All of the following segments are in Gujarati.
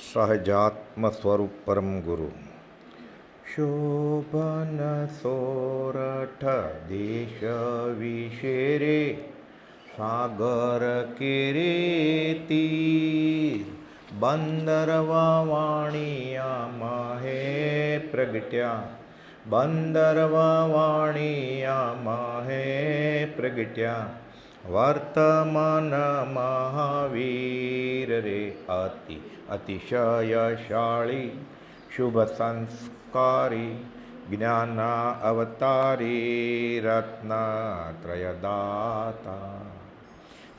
સહજાત્મ સ્વરૂપ પરમ ગુરુ શોભન સોરઠ દેશ વિશેરે સાગર કેરે તીર બંદરવા વાણિયા હે પ્રગટ્યા બંદરવા વાણિયા હે પ્રગટ્યા વર્તમાન મહાવીર રે અતિશયશાળી શુભ સંસ્કારી જ્ઞાન અવતારી રત્નત્રયદાતા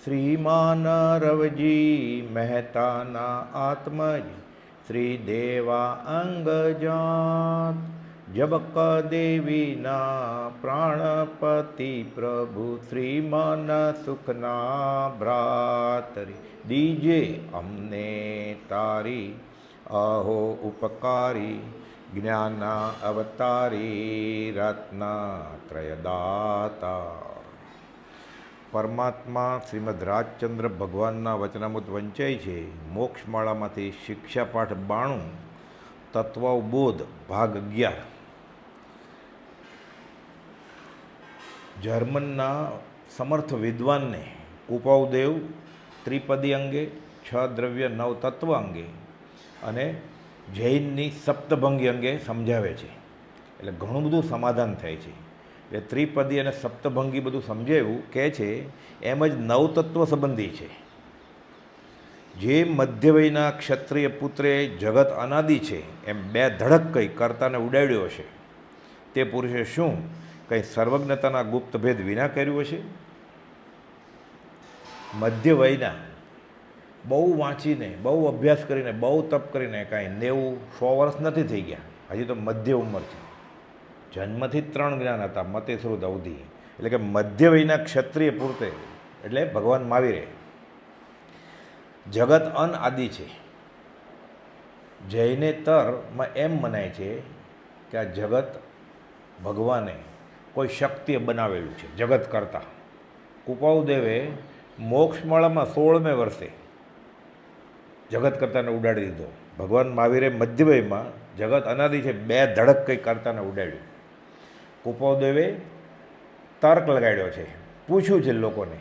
શ્રીમાન રવજી મહેતાના આત્મજ શ્રી દેવા અંગજાત જબક દેવીના પ્રાણપતિ પ્રભુ શ્રીમાન સુખના ભ્રાતરી દીજે અમને તારી અહો ઉપકારી જ્ઞાન અવતારી રત્નત્રયદાતા. પરમાત્મા શ્રીમદ રાજચંદ્ર ભગવાનના વચનામૃત વંચાય છે. મોક્ષમાળામાંથી શિક્ષાપાઠ 92 તત્વબોધ ભાગ 11. જર્મનના સમર્થ વિદ્વાનને કુપાવદેવ ત્રિપદી અંગે, 6 દ્રવ્ય 9 તત્વ અંગે અને જૈનની સપ્તભંગી અંગે સમજાવે છે. એટલે ઘણું બધું સમાધાન થાય છે. એટલે ત્રિપદી અને સપ્તભંગી બધું સમજાવ્યું કહે છે. એમ જ 9 તત્વ સંબંધી છે. જે મધ્યવયના ક્ષત્રિય પુત્રે જગત અનાદિ છે એમ બે ધડક કંઈ કર્તાને ઉડાડ્યો હશે. તે પુરુષે શું કંઈ સર્વજ્ઞતાના ગુપ્ત ભેદ વિના કર્યું હશે? મધ્યવયના બહુ વાંચીને, બહુ અભ્યાસ કરીને, બહુ તપ કરીને કાંઈ 90-100 વર્ષ નથી થઈ ગયા. હજી તો મધ્ય ઉંમર છે. જન્મથી 3 જ્ઞાન હતા, મતે શ્રુત અવધિ. એટલે કે મધ્યવયના ક્ષત્રિય પુત્રે એટલે ભગવાન મહાવીરે જગત અનઆદિ છે. જૈનેતરમાં એમ મનાય છે કે આ જગત ભગવાને કોઈ શક્તિએ બનાવેલું છે જગત કરતાં. કુપાવદેવે મોક્ષમાળામાં 16મે વર્ષે જગત કરતાને ઉડાડી દીધો. ભગવાન મહાવીરે મધ્યવયમાં જગત અનાદિ છે, 2 ધડક કંઈ કરતાને ઉડાડ્યું. કુપાવદેવે તર્ક લગાડ્યો છે, પૂછ્યું છે લોકોને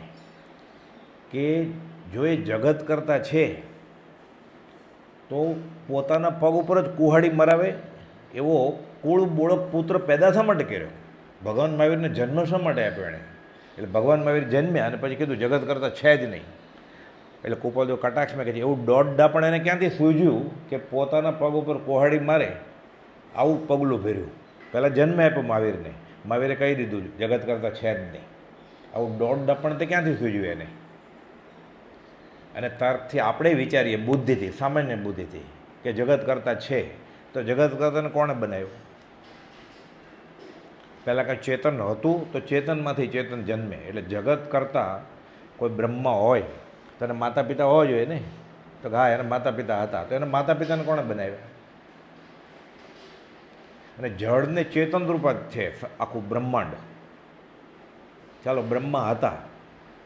કે જો એ જગત કરતા છે તો પોતાના પગ ઉપર જ કુહાડી મરાવે એવો કુળ બોળક પુત્ર પેદા શા માટે કર્યો? ભગવાન મહાવીરને જન્મ શા માટે આપ્યો એણે? એટલે ભગવાન મહાવીર જન્મ્યા અને પછી કીધું જગત કરતાં છે જ નહીં. એટલે કુપાવદેવ કટાક્ષમાં કહે છે એવું દોઢ પણ એને ક્યાંથી સૂઝ્યું કે પોતાના પગ ઉપર કુહાડી મારે આવું પગલું ભર્યું? પહેલાં જન્મ આપ્યો મહાવીરને, મહાવીરે કહી દીધું જગત કરતાં છે જ નહીં. આવું દોઢ પણ તે ક્યાંથી સૂઝ્યું એને? અને તર્કથી આપણે વિચારીએ, બુદ્ધિથી, સામાન્ય બુદ્ધિથી કે જગત કરતાં છે, તો જગત કરતાંને કોણે બનાવ્યું? પહેલાં કાંઈ ચેતન હતું તો ચેતનમાંથી ચેતન જન્મે. એટલે જગત કરતાં કોઈ બ્રહ્મા હોય તો એને માતા પિતા હોવા જોઈએ ને? તો હા, એના માતા પિતા હતા, તો એના માતા પિતાને કોણે બનાવ્યા? અને જળને ચેતન રૂપ જ છે આખું બ્રહ્માંડ. ચાલો બ્રહ્મા હતા,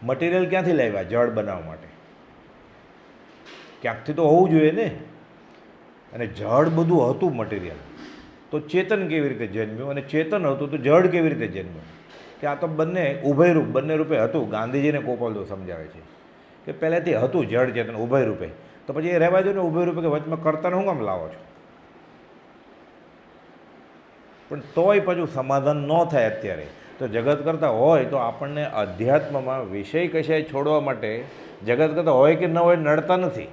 મટીરિયલ ક્યાંથી લાવ્યા જળ બનાવવા માટે? ક્યાંકથી તો હોવું જોઈએ ને. અને જળ બધું હતું મટીરિયલ, તો ચેતન કેવી રીતે જન્મ્યું? અને ચેતન હતું તો જળ કેવી રીતે જન્મ્યું? કે આ તો બંને ઉભયરૂપ, બંને રૂપે હતું. ગાંધીજીને કુપાવદેવ સમજાવે છે કે પહેલેથી હતું જળ ચેતન ઉભય રૂપે, તો પછી એ રહેવા દો ને ઉભય રૂપે, કે વચમાં કરતાને હું કામ લાવો છો? પણ તોય પાછું સમાધાન ન થાય અત્યારે. તો જગત કરતાં હોય તો આપણને અધ્યાત્મમાં વિષય કશાય છોડવા માટે જગત કરતાં હોય કે ન હોય નડતા નથી.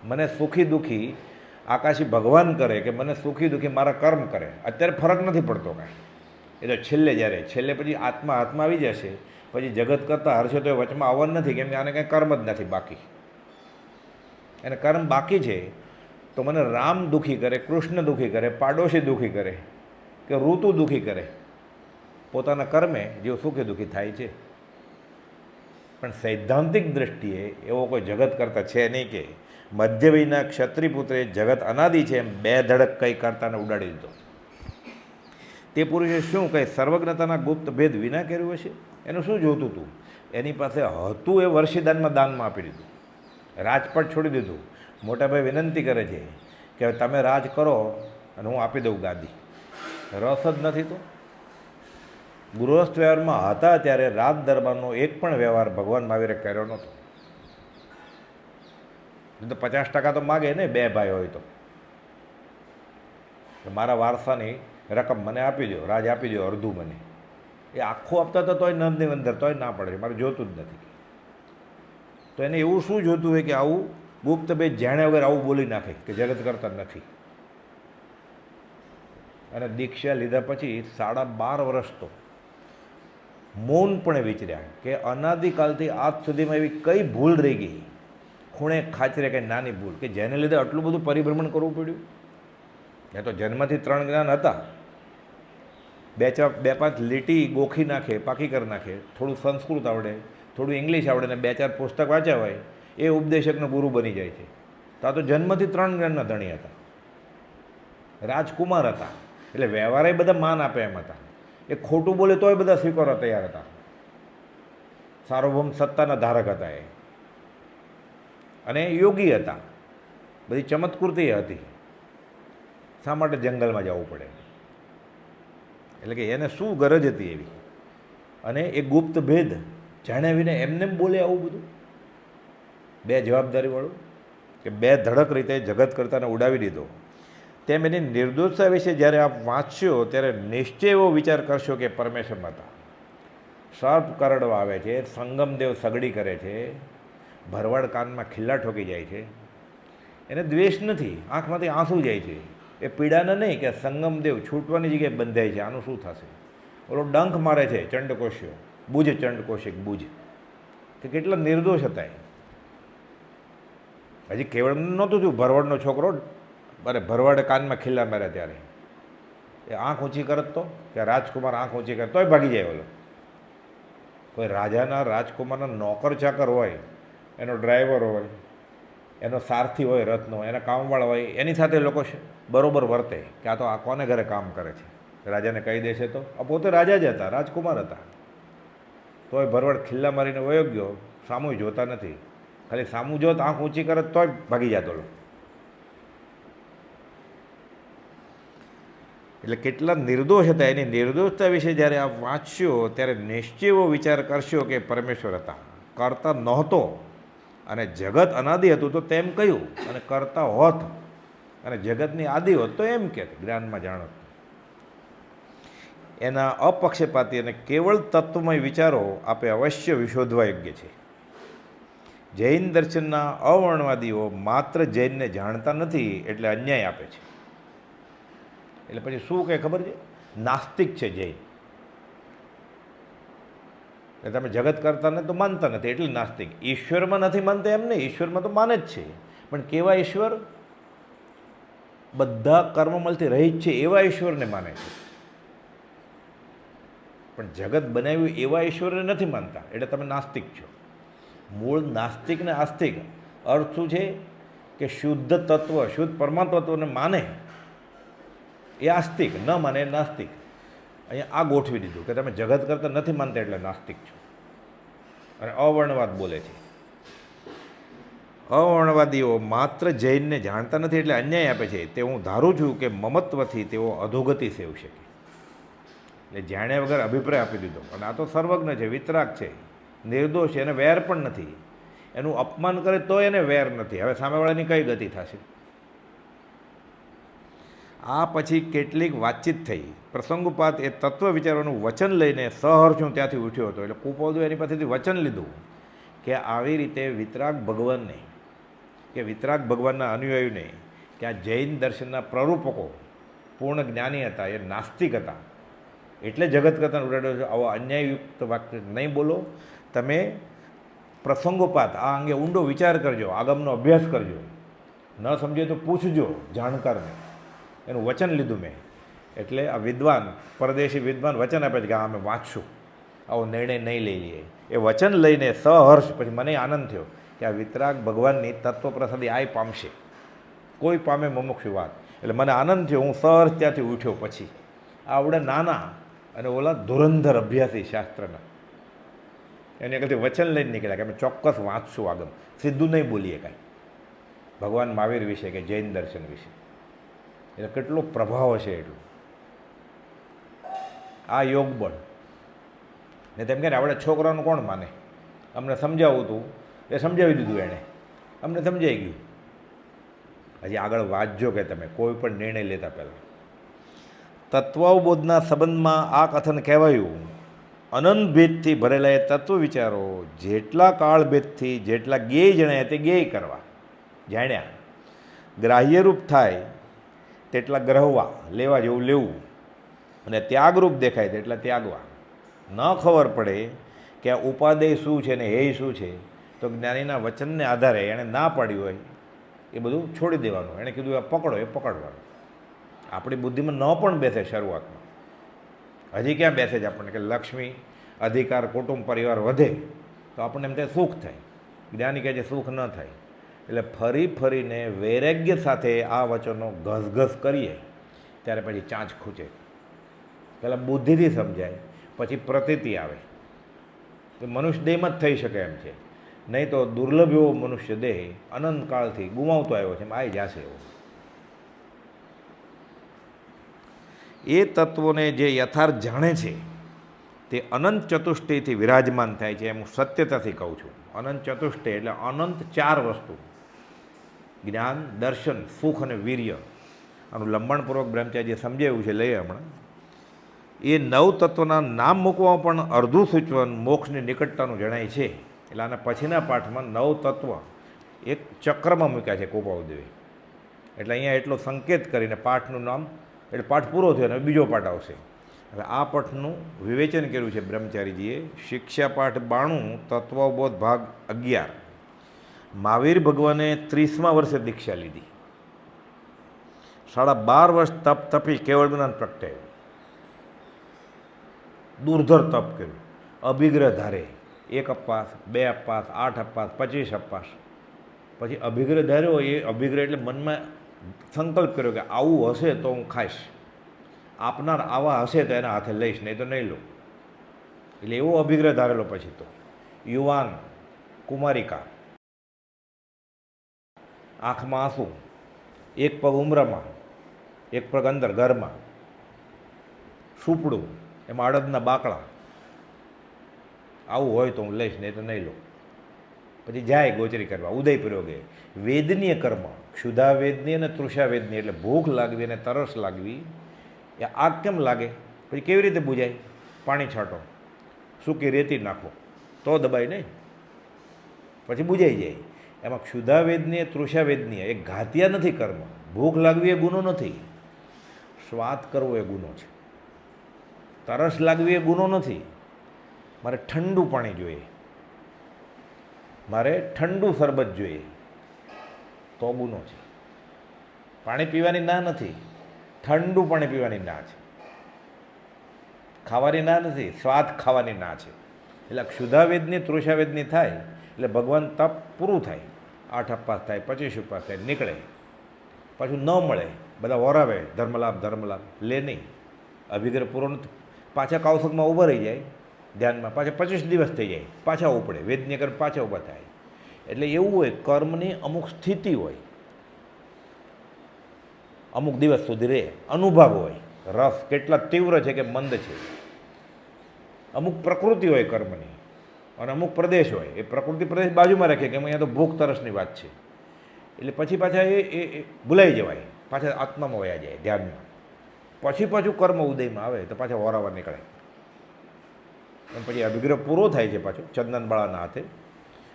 મને સુખી દુઃખી આકાશી ભગવાન કરે કે મને સુખી દુઃખી મારા કર્મ કરે, અત્યારે ફરક નથી પડતો કાંઈ. એ તો છેલ્લે પછી આત્મા હાથમાં આવી જશે, પછી જગત કરતાં હરશે તો એ વચમાં આવવાનું નથી, કેમ કે આને કાંઈ કર્મ જ નથી બાકી. એને કર્મ બાકી છે તો મને રામ દુઃખી કરે, કૃષ્ણ દુઃખી કરે, પાડોશી દુઃખી કરે કે ઋતુ દુઃખી કરે, પોતાના કર્મે જેઓ સુખી દુઃખી થાય છે. પણ સૈદ્ધાંતિક દૃષ્ટિએ એવો કોઈ જગત કરતા છે નહીં કે મધ્યવયના ક્ષત્રિપુત્રે જગત અનાદિ છે એમ 2 ધડક કંઈ કરતાને ઉડાડી દીધો. તે પુરુષે શું કંઈ સર્વજ્ઞતાના ગુપ્ત ભેદ વિના કર્યું હશે? એનું શું જોતું હતું? એની પાસે હતું એ વર્ષીદાનમાં દાનમાં આપી દીધું. રાજપટ છોડી દીધું. મોટાભાઈ વિનંતી કરે છે કે હવે તમે રાજ કરો અને હું આપી દઉં ગાદી. રસ જ નથી તો. ગૃહસ્થ વ્યવહારમાં હતા ત્યારે રાજ દરબારનો એક પણ વ્યવહાર ભગવાન મહાવીરે કર્યો નહોતો. તો 50% તો માગે ને, બે ભાઈ હોય તો મારા વારસાની રકમ મને આપી દો, રાજ આપી દો, અડધું મને. એ આખું આપતા હતા તોય નંદની અંદર તોય ના પડે, મારે જોતું જ નથી. તો એને એવું શું જોતું હોય કે આવું ગુપ્તભાઈ જાણ્યા વગર આવું બોલી નાખે કે જગત કરતા નથી. અને દીક્ષા લીધા પછી 12.5 વર્ષ તો મૌનપણે વિચર્યા કે અનાદિકાલથી આજ સુધીમાં એવી કઈ ભૂલ રહી ગઈ, ખૂણે ખાચરે કંઈ નાની ભૂલ કે જેને લીધે આટલું બધું પરિભ્રમણ કરવું પડ્યું. એ તો જન્મથી 3 જ્ઞાન હતા, 2-5 લીટી ગોખી નાખે, પાકી કરી નાખે, થોડું સંસ્કૃત આવડે, થોડું ઇંગ્લિશ આવડે ને 2-4 પુસ્તક વાંચ્યા હોય એ ઉપદેશકનો ગુરુ બની જાય છે. તો આ તો જન્મથી 3 જ્ઞાનના ધણી હતા, રાજકુમાર હતા, એટલે વ્યવહારે બધા માન આપે એમ હતા. એ ખોટું બોલે તોય બધા સ્વીકારવા તૈયાર હતા. સાર્વભૌમ સત્તાના ધારક હતા એ, અને યોગી હતા, બધી ચમત્કૃતિ હતી. શા માટે જંગલમાં જવું પડે? એટલે કે એને શું ગરજ હતી એવી? અને એ ગુપ્ત ભેદ જાણ્યા વિના એમને બોલે આવું બધું, બે જવાબદારીવાળું, કે બે ધડક રીતે જગત કરતાને ઉડાવી દીધો. તેમ એની નિર્દોષતા વિશે જ્યારે આપ વાંચશો ત્યારે નિશ્ચય એવો વિચાર કરશો કે પરમેશ્વરમાં હતા. સર્પ કરડવા આવે છે, સંગમદેવ સગડી કરે છે, ભરવાડ કાનમાં ખિલ્લા ઠોકી જાય છે, એને દ્વેષ નથી, આંખમાંથી આંસુ જાય છે. એ પીડાને નહીં કે સંગમદેવ છૂટવાની જગ્યાએ બંધાય છે, આનું શું થશે? ઓલો ડંખ મારે છે ચંડકોશિયો, બુજ ચંડકોશિક બુજ, કે કેટલા નિર્દોષ હતા એ. હજી કેવળ નહોતું થયું ભરવાડનો છોકરો, અરે ભરવાડે કાનમાં ખિલ્લા માર્યા ત્યારે એ આંખ ઊંચી કરત તો, કે રાજકુમાર આંખ ઊંચી કરે તોય ભાગી જાય ઓલો. કોઈ રાજાના રાજકુમારના નોકર ચાકર હોય, એનો ડ્રાઈવર હોય, એનો સારથી હોય રથનો, એના કામવાળા હોય, એની સાથે લોકો બરોબર વર્તે કે આ તો આ કોને ઘરે કામ કરે છે, રાજાને કહી દેશે તો. આ પોતે રાજા જ હતા, રાજકુમાર હતા, તોય ભરવાડ ખિલ્લા મારીને વયો ગયો. સામું જોતા નથી, ખાલી સામું જોત આંખ ઊંચી કરે તોય ભાગી જતો. એટલે કેટલા નિર્દોષ હતા. એની નિર્દોષતા વિશે જ્યારે આપ વાંચશો ત્યારે નિશ્ચય એવો વિચાર કરશો કે પરમેશ્વર હતા, કરતા નહોતો અને જગત અનાદિ હતું તો તેમ કહ્યું, અને કરતા હોત અને જગતની આદિ હોત તો એમ કે જ્ઞાનમાં જાણો. એના અપક્ષપાતી અને કેવળ તત્વમય વિચારો આપે અવશ્ય વિશોધવા યોગ્ય છે. જૈન દર્શનના અવર્ણવાદીઓ માત્ર જૈનને જાણતા નથી એટલે અન્યાય આપે છે. એટલે પછી શું કહે ખબર છે? નાસ્તિક છે જૈન. એટલે તમે જગત કરતા ને તો માનતા નથી એટલે નાસ્તિક. ઈશ્વરમાં નથી માનતા એમ નહીં, ઈશ્વરમાં તો માને જ છે, પણ કેવા ઈશ્વર? બધા કર્મમલથી રહિત છે એવા ઈશ્વરને માને છે, પણ જગત બનાવ્યું એવા ઈશ્વરને નથી માનતા, એટલે તમે નાસ્તિક છો. મૂળ નાસ્તિક ને આસ્તિક અર્થ શું છે? કે શુદ્ધ તત્વ, શુદ્ધ પરમાત્મા તત્વને માને એ આસ્તિક, ન માને એ નાસ્તિક. અહીંયા આ ગોઠવી દીધું કે તમે જગત કરતાં નથી માનતા એટલે નાસ્તિક છો. અને અવર્ણવાદ બોલે છે. અવર્ણવાદીઓ માત્ર જૈનને જાણતા નથી એટલે અન્યાય આપે છે, તે હું ધારું છું કે મમત્વથી તેઓ અધોગતિ સેવશે. એટલે જાણ્યા વગર અભિપ્રાય આપી દીધો. અને આ તો સર્વજ્ઞ છે, વિતરાગ છે, નિર્દોષ છે, એને વેર પણ નથી. એનું અપમાન કરે તો એને વેર નથી. હવે સામેવાળાની કઈ ગતિ થશે? આ પછી કેટલીક વાતચીત થઈ. પ્રસંગોપાત એ તત્વ વિચારોનું વચન લઈને સહર્ષ હું ત્યાંથી ઉઠ્યો હતો. એટલે કુપોદું એની પાસેથી વચન લીધું કે આવી રીતે વિતરાગ ભગવાનને, કે વિતરાગ ભગવાનના અનુયાયીને, કે આ જૈન દર્શનના પ્રરૂપકો પૂર્ણ જ્ઞાની હતા, એ નાસ્તિક હતા, એટલે જગત કરતા ઉડાડ્યો છે. આવો અન્યાયયુક્ત વાક્ય નહીં બોલો. તમે પ્રસંગોપાત આ અંગે ઊંડો વિચાર કરજો, આગમનો અભ્યાસ કરજો, ન સમજે તો પૂછજો જાણકારને. એનું વચન લીધું મેં. એટલે આ વિદ્વાન, પરદેશી વિદ્વાન વચન આપે છે કે અમે વાંચશું, આવો નિર્ણય નહીં લઈ લઈએ. એ વચન લઈને સહર્ષ પછી મને આનંદ થયો કે આ વિતરાગ ભગવાનની તત્વપ્રસાદી આય પામશે, કોઈ પામે મુમુક્ષુ વાત. એટલે મને આનંદ થયો, હું સહર્ષ ત્યાંથી ઉઠ્યો. પછી આવડે નાના અને ઓલા ધુરંધર અભ્યાસી શાસ્ત્રના, એને આગળથી વચન લઈને નીકળ્યા કે અમે ચોક્કસ વાંચશું આગળ, સીધું નહીં બોલીએ કાંઈ ભગવાન મહાવીર વિશે કે જૈન દર્શન વિશે. એટલે કેટલો પ્રભાવ હશે એટલું આ યોગ બળ. ને તેમ કે આપણે છોકરાનું કોણ માને, અમને સમજાવવું હતું એ સમજાવી દીધું એણે, અમને સમજાઈ ગયું. હજી આગળ વાંચજો કે તમે કોઈ પણ નિર્ણય લેતા પહેલાં. તત્વાવબોધના સંબંધમાં આ કથન કહેવાયું, અનંત ભેદથી ભરેલા એ તત્વ વિચારો જેટલા કાળ ભેદથી જેટલા જ્ઞેય જણાય તે જ્ઞેય કરવા જાણ્યા, ગ્રાહ્યરૂપ થાય તેટલા ગ્રહવા લેવા જેવું લેવું, અને ત્યાગરૂપ દેખાય તેટલા ત્યાગવા. ન ખબર પડે કે આ ઉપાદેય શું છે ને હે શું છે, તો જ્ઞાનીના વચનને આધારે એણે ના પાડ્યું હોય એ બધું છોડી દેવાનું. એણે કીધું આ પકડો એ પકડવાનું. આપણી બુદ્ધિમાં ન પણ બેસે શરૂઆતમાં, હજી ક્યાં બેસે છે આપણને કે લક્ષ્મી અધિકાર કુટુંબ પરિવાર વધે તો આપણને એમ થાય સુખ થાય. જ્ઞાની કહે છે સુખ ન થાય. એટલે ફરી ફરીને વૈરાગ્ય સાથે આ વચનો ઘસઘસ કરીએ ત્યારે પછી ચાંચ ખૂંચે. પહેલાં બુદ્ધિથી સમજાય, પછી પ્રતીતિ આવે. તો મનુષ્ય દેહમાં જ થઈ શકે એમ છે, નહીં તો દુર્લભ એવો મનુષ્ય દેહ અનંતકાળથી ગુમાવતો આવ્યો છે, એમ આવી જશે એવો. એ તત્વોને જે યથાર્થ જાણે છે તે અનંત ચતુષ્ટયથી વિરાજમાન થાય છે. એમ હું સત્યતાથી કહું છું. અનંત ચતુષ્ટય એટલે અનંત ચાર વસ્તુ: જ્ઞાન, દર્શન, સુખ અને વીર્ય. આનું લંબાણપૂર્વક બ્રહ્મચારીએ સમજાવ્યું છે, લઈએ હમણાં. એ નવ તત્વના નામ મૂકવામાં પણ અર્ધું સૂચવન મોક્ષની નિકટતાનું જણાય છે. એટલે આના પછીના પાઠમાં નવ તત્વ એક ચક્રમાં મૂક્યા છે કૃપાળુદેવે. એટલે અહીંયા એટલો સંકેત કરીને પાઠનું નામ, એટલે પાઠ પૂરો થયો અને બીજો પાઠ આવશે. હવે આ પાઠનું વિવેચન કર્યું છે બ્રહ્મચારીજીએ. શિક્ષા પાઠ 92, તત્વબોધ ભાગ 11. મહાવીર ભગવાને 30મા વર્ષે દીક્ષા લીધી. 12.5 વર્ષ તપ તપી કેવળ જ્ઞાન પ્રગટાયું. દુર્ધર તપ કર્યું, અભિગ્રહ ધારે, 1 અપવાસ, 2 અપવાસ, 8 અપવાસ, 25 અપવાસ. પછી અભિગ્રહ ધાર્યો. એ અભિગ્રહ એટલે મનમાં સંકલ્પ કર્યો કે આવું હશે તો હું ખાઈશ, આપનાર આવા હશે તો એના હાથે લઈશ, નહીં તો નહીં લો. એટલે એવો અભિગ્રહ ધારેલો. પછી તો યુવાન કુમારિકા, આંખમાં આંસુ, એક પગ ઉમરામાં, એક પગ અંદર ઘરમાં, સુપડું, એમાં અડદના બાકડા, આવું હોય તો હું લઈશ, નહીં તો નહીં લો. પછી જાય ગોચરી કરવા. ઉદયપ્રયોગે વેદનીય કર્મ, ક્ષુધા વેદની અને તૃષા વેદની, એટલે ભૂખ લાગવી અને તરસ લાગવી. એ આગ કેમ લાગે? પછી કેવી રીતે બુજાય? પાણી છાંટો, સૂકી રેતી નાખો તો દબાય નહીં, પછી બુજાઈ જાય. એમાં ક્ષુધા વેદનીય, તૃષા વેદનીય એ ઘાતિયા નથી કર્મ. ભૂખ લાગવી એ ગુનો નથી, શ્વાસ કરવો એ ગુનો છે. તરસ લાગવી એ ગુનો નથી. મારે ઠંડુ પાણી જોઈએ, મારે ઠંડુ શરબત જોઈએ તો ગુનો છે. પાણી પીવાની ના નથી, ઠંડુ પાણી પીવાની ના છે. ખાવાની ના નથી, સ્વાદ ખાવાની ના છે. એટલે ક્ષુધાવેદની તૃષાવેદની થાય એટલે ભગવાન તપ પૂરું થાય. 8 અપવાસ થાય, 25 ઉપવાસ થાય, નીકળે. પાછું ન મળે, બધા વરાવે ધર્મલાભ ધર્મલાભ, લે નહીં. અભિગ્રહ પૂરો નથી, પાછા કૌશકમાં ઊભા રહી જાય ધ્યાનમાં, પાછા 25 દિવસ થઈ જાય, પાછા ઉપડે વેદનીય કર્મ, પાછા ઊભા થાય. એટલે એવું હોય, કર્મની અમુક સ્થિતિ હોય, અમુક દિવસ સુધી રહે, અનુભવ હોય, રસ કેટલા તીવ્ર છે કે મંદ છે. અમુક પ્રકૃતિ હોય કર્મની અને અમુક પ્રદેશ હોય. એ પ્રકૃતિ પ્રદેશ બાજુમાં રાખે કે અહીંયા તો ભૂખ તરસની વાત છે, એટલે પછી પાછા એ ભૂલાઈ જવાય, પાછા આત્મામાં વયા જાય ધ્યાનમાં. પછી પાછું કર્મ ઉદયમાં આવે તો પાછા વરાવા નીકળે. અને પછી અભિગ્રહ પૂરો થાય છે પાછો ચંદનબાળાના હાથે.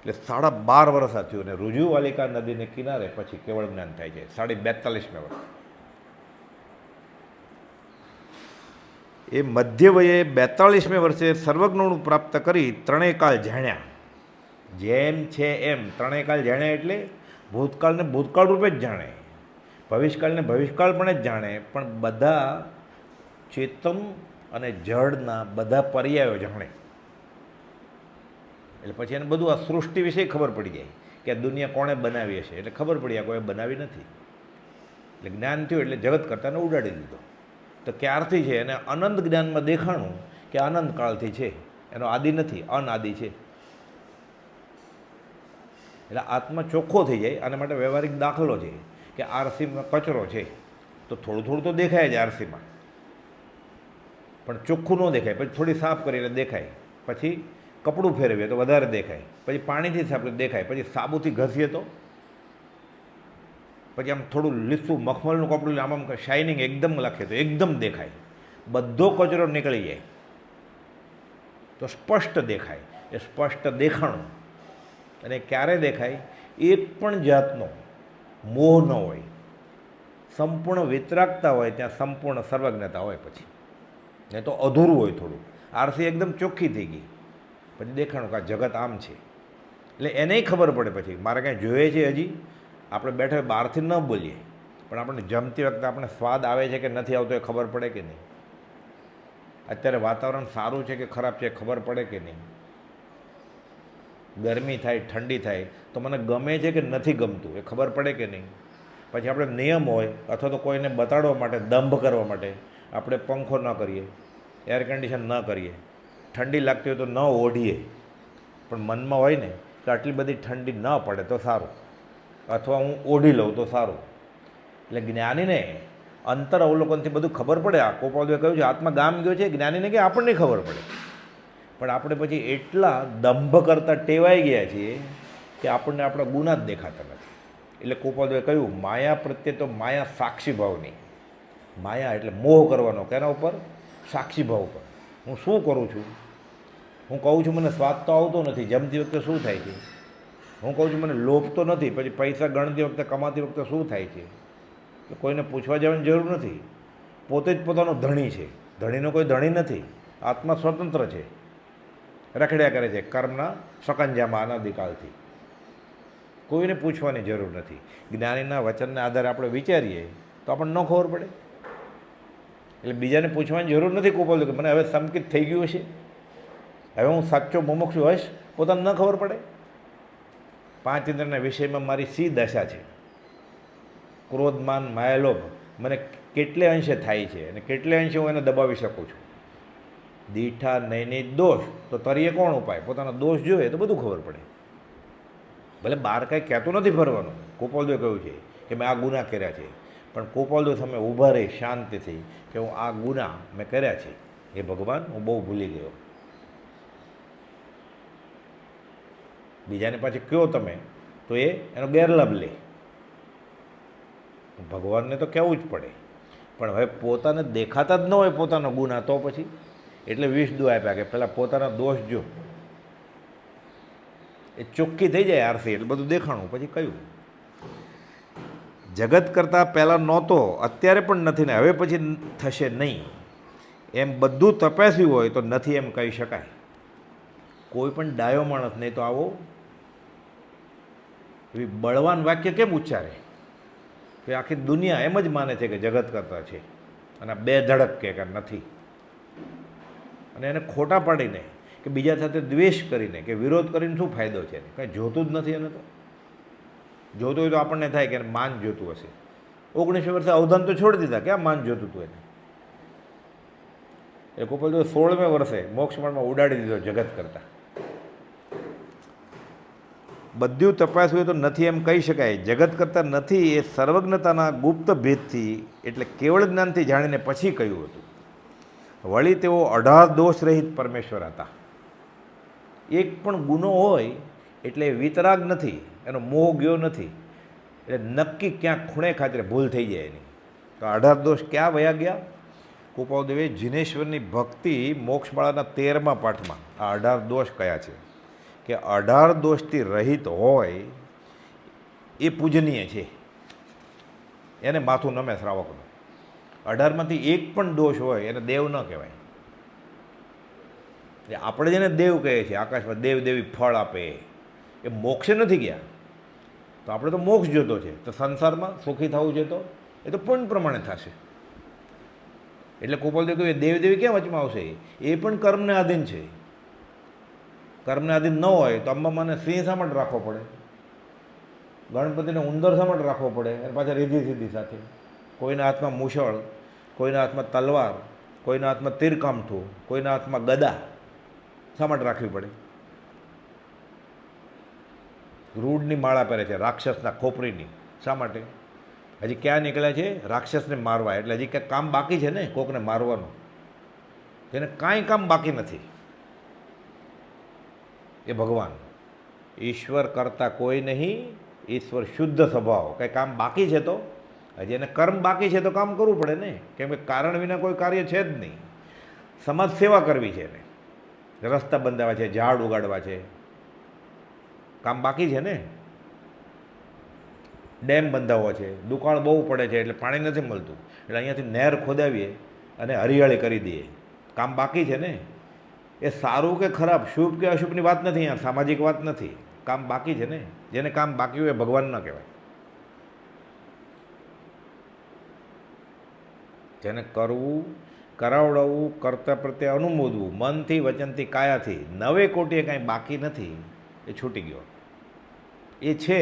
એટલે 12.5 વર્ષ થયું. અને રુજુવાલિકા નદીને કિનારે પછી કેવળ જ્ઞાન થાય છે 42 વર્ષ. એ મધ્ય વયે 42 વર્ષે સર્વજ્ઞોનું પ્રાપ્ત કરી ત્રણેય કાળ જાણ્યા. જેમ છે એમ ત્રણેય કાળ જાણ્યા એટલે ભૂતકાળને ભૂતકાળ રૂપે જ જાણે, ભવિષ્યકાળને ભવિષ્યકાળ પણ જ જાણે, પણ બધા ચેતન અને જળના બધા પર્યાયો જાણે. એટલે પછી એને બધું આ સૃષ્ટિ વિશે ખબર પડી જાય કે આ દુનિયા કોણે બનાવી હશે. એટલે ખબર પડી આ કોઈ બનાવી નથી. એટલે જ્ઞાન થયું એટલે જગત કરતાને ઉડાડી દીધો. તો ક્યારથી છે? એને અનંત જ્ઞાનમાં દેખાણું કે અનંત કાળથી છે, એનો આદિ નથી, અનાદિ છે. એટલે આત્મા ચોખ્ખો થઈ જાય. આના માટે વ્યવહારિક દાખલો છે કે આરસીમાં કચરો છે તો થોડું થોડું તો દેખાય જ આરસીમાં, પણ ચોખ્ખું ન દેખાય. પછી થોડી સાફ કરી એટલે દેખાય, પછી કપડું ફેરવીએ તો વધારે દેખાય, પછી પાણીથી સાફ દેખાય, પછી સાબુથી ઘસીએ તો પછી આમ થોડું લીસું મખમલનું કપડું આમ શાઇનિંગ એકદમ લખે તો એકદમ દેખાય. બધો કચરો નીકળી જાય તો સ્પષ્ટ દેખાય. એ સ્પષ્ટ દેખાણું. અને ક્યારે દેખાય? એક પણ જાતનો મોહ ન હોય, સંપૂર્ણ વિતરાગતા હોય, ત્યાં સંપૂર્ણ સર્વજ્ઞતા હોય. પછી એ તો અધૂરું હોય થોડું. આરસી એકદમ ચોખ્ખી થઈ ગઈ, પછી દેખાણું કે આ જગત આમ છે. એટલે એને ખબર પડે પછી મારે કાંઈ જોઈએ છે. હજી આપણે બેઠા બહારથી ન બોલીએ, પણ આપણને જમતી વખતે આપણે સ્વાદ આવે છે કે નથી આવતો એ ખબર પડે કે નહીં? અત્યારે વાતાવરણ સારું છે કે ખરાબ છે ખબર પડે કે નહીં? ગરમી થાય, ઠંડી થાય તો મને ગમે છે કે નથી ગમતું એ ખબર પડે કે નહીં? પછી આપણે નિયમ હોય અથવા તો કોઈને બતાડવા માટે, દંભ કરવા માટે આપણે પંખો ન કરીએ, એર કન્ડિશન ન કરીએ, ઠંડી લાગતી હોય તો ન ઓઢીએ, પણ મનમાં હોય ને કે આટલી બધી ઠંડી ન પડે તો સારું, અથવા હું ઓઢી લઉં તો સારું. એટલે જ્ઞાનીને અંતર અવલોકનથી બધું ખબર પડે. આ ગોપાલભાઈએ કહ્યું છે આત્મા ગામ ગયો છે, જ્ઞાનીને કે આપણને ખબર પડે. પણ આપણે પછી એટલા દંભ કરતાં ટેવાઈ ગયા છીએ કે આપણને આપણા ગુના જ દેખાતા નથી. એટલે ગોપાલભાઈએ કહ્યું માયા પ્રત્યે તો માયા સાક્ષી ભાવની. માયા એટલે મોહ કરવાનો કેના ઉપર? સાક્ષી ભાવ ઉપર. હું શું કરું છું? હું કહું છું મને સ્વાદ તો આવતો નથી, જમતી વખતે શું થાય છે? હું કહું છું મને લોભ તો નથી, પછી પૈસા ગણતી વખતે, કમાતી વખતે શું થાય છે? એટલે કોઈને પૂછવા જવાની જરૂર નથી. પોતે જ પોતાનો ધણી છે. ધણીનો કોઈ ધણી નથી. આત્મા સ્વતંત્ર છે, રખડ્યા કરે છે કર્મના સકંજામાં અનાદિકાળથી. કોઈને પૂછવાની જરૂર નથી. જ્ઞાનીના વચનના આધારે આપણે વિચારીએ તો આપણને ન ખબર પડે. એટલે બીજાને પૂછવાની જરૂર નથી. કોપલ કે મને હવે સંકિત થઈ ગયું છે, હવે હું સાચો મુમુક્ષુ હોઈશ, પોતાને ન ખબર પડે. પાંચ ઇન્દ્રના વિષયમાં મારી સી દશા છે. ક્રોધ, માન, માયાલોભ મને કેટલે અંશે થાય છે અને કેટલે અંશે હું એને દબાવી શકું છું. દીઠા નૈની દોષ તો તરીએ કોણ ઉપાય? પોતાનો દોષ જોઈએ તો બધું ખબર પડે. ભલે બહાર કાંઈ કહેતું નથી ફરવાનું. ગોપાલદેવે કહ્યું છે કે મેં આ ગુના કર્યા છે, પણ ગોપાલદેવ તમે ઊભા રહી શાંતિથી કે હું આ ગુના મેં કર્યા છે, એ ભગવાન હું બહુ ભૂલી ગયો. બીજાને પાછી કહો તમે તો એ એનો ગેરલાભ લે. ભગવાનને તો કહેવું જ પડે. પણ હવે પોતાને દેખાતા જ ન હોય પોતાનો ગુના, તો પછી એટલે 20 દુ આપ્યા કે પહેલાં પોતાના દોષ જો, એ ચોખ્ખી થઈ જાય આરસી એટલે બધું દેખાણું. પછી કયું જગત કરતાં પહેલાં નહોતો, અત્યારે પણ નથી ને હવે પછી થશે નહીં, એમ બધું તપાસ્યું હોય તો નથી એમ કહી શકાય. કોઈ પણ ડાયો માણસ નહીં તો આવો એવી બળવાન વાક્ય કેમ ઉચ્ચારે કે આખી દુનિયા એમ જ માને છે કે જગત કરતા છે, અને બે ધડક કે નથી. અને એને ખોટા પાડીને કે બીજા સાથે દ્વેષ કરીને કે વિરોધ કરીને શું ફાયદો છે? કંઈ જોતું જ નથી. એને તો જોતું હોય તો આપણને થાય કે માન જોતું હશે. 19 વર્ષે અવધાન તો છોડી દીધા, ક્યાં માન જોતું હતું એને? એ ગોપાલદેવ 16મે વર્ષે મોક્ષમાર્ગમાં ઉડાડી દીધો જગત કરતાં. બધું તપાસ્યું હોય તો નથી એમ કહી શકાય. જગત કરતાં નથી એ સર્વજ્ઞતાના ગુપ્ત ભેદથી એટલે કેવળ જ્ઞાનથી જાણીને પછી કહ્યું હતું. વળી તેઓ 18 દોષ રહિત પરમેશ્વર હતા. એક પણ ગુનો હોય એટલે વિતરાગ નથી, એનો મોહ ગયો નથી, એટલે નક્કી ક્યાંક ખૂણે ખાતરે ભૂલ થઈ જાય એની. તો 18 દોષ ક્યાં વયા ગયા? ગોપાલદેવે જીનેશ્વરની ભક્તિ મોક્ષમાળાના 13મા પાઠમાં આ 18 દોષ કયા છે કે 18 દોષથી રહિત હોય એ પૂજનીય છે, એને માથું નમે શ્રાવકનું. 18માંથી એક પણ દોષ હોય એને દેવ ન કહેવાય. આપણે જેને દેવ કહીએ છીએ, આકાશમાં દેવ દેવી ફળ આપે, એ મોક્ષે નથી ગયા. તો આપણે તો મોક્ષ જોતો છે, તો સંસારમાં સુખી થવું છે તો એ તો પુણ્ય પ્રમાણે થશે. એટલે ગોપાલદેવ કહ્યું દેવ દેવી કેમ વચમાં આવશે? એ પણ કર્મને આધીન છે. કર્મને આધીન ન હોય તો અંબામાને સિંહ શા માટે રાખવો પડે? ગણપતિને ઉંદર શા માટે રાખવો પડે? અને પાછા રીધી સીધી સાથે. કોઈના હાથમાં મૂછળ, કોઈના હાથમાં તલવાર, કોઈના હાથમાં તીરકામઠું, કોઈના હાથમાં ગદા શા માટે રાખવી પડે? રૂડની માળા પહેરે છે, રાક્ષસના ખોપરીની. શા માટે? હજી ક્યાં નીકળ્યા છે? રાક્ષસને મારવા. એટલે હજી ક્યાંક કામ બાકી છે ને કોકને મારવાનું, જેને કાંઈ કામ બાકી નથી એ ભગવાન. ઈશ્વર કરતાં કોઈ નહીં, ઈશ્વર શુદ્ધ સ્વભાવ. કંઈ કામ બાકી છે તો હજી એને કર્મ બાકી છે તો કામ કરવું પડે ને, કેમ કે કારણ વિના કોઈ કાર્ય છે જ નહીં. સમાજ સેવા કરવી છે એને, રસ્તા બંધાવા છે, ઝાડ ઉગાડવા છે, કામ બાકી છે ને. ડેમ બંધાવવો છે, દુકાળ બહુ પડે છે એટલે પાણી નથી મળતું, એટલે અહીંયાથી નહેર ખોદાવીએ અને હરિયાળી કરી દઈએ, કામ બાકી છે ને. એ સારું કે ખરાબ, શુભ કે અશુભની વાત નથી, અહીંયા સામાજિક વાત નથી, કામ બાકી છે ને. જેને કામ બાકી હોય ભગવાન ન કહેવાય. જેને કરવું, કરાવડાવવું, કર્તા પ્રત્યે અનુમોદવું, મનથી, વચનથી, કાયાથી, 9 કોટીએ કાંઈ બાકી નથી, એ છૂટી ગયો. એ છે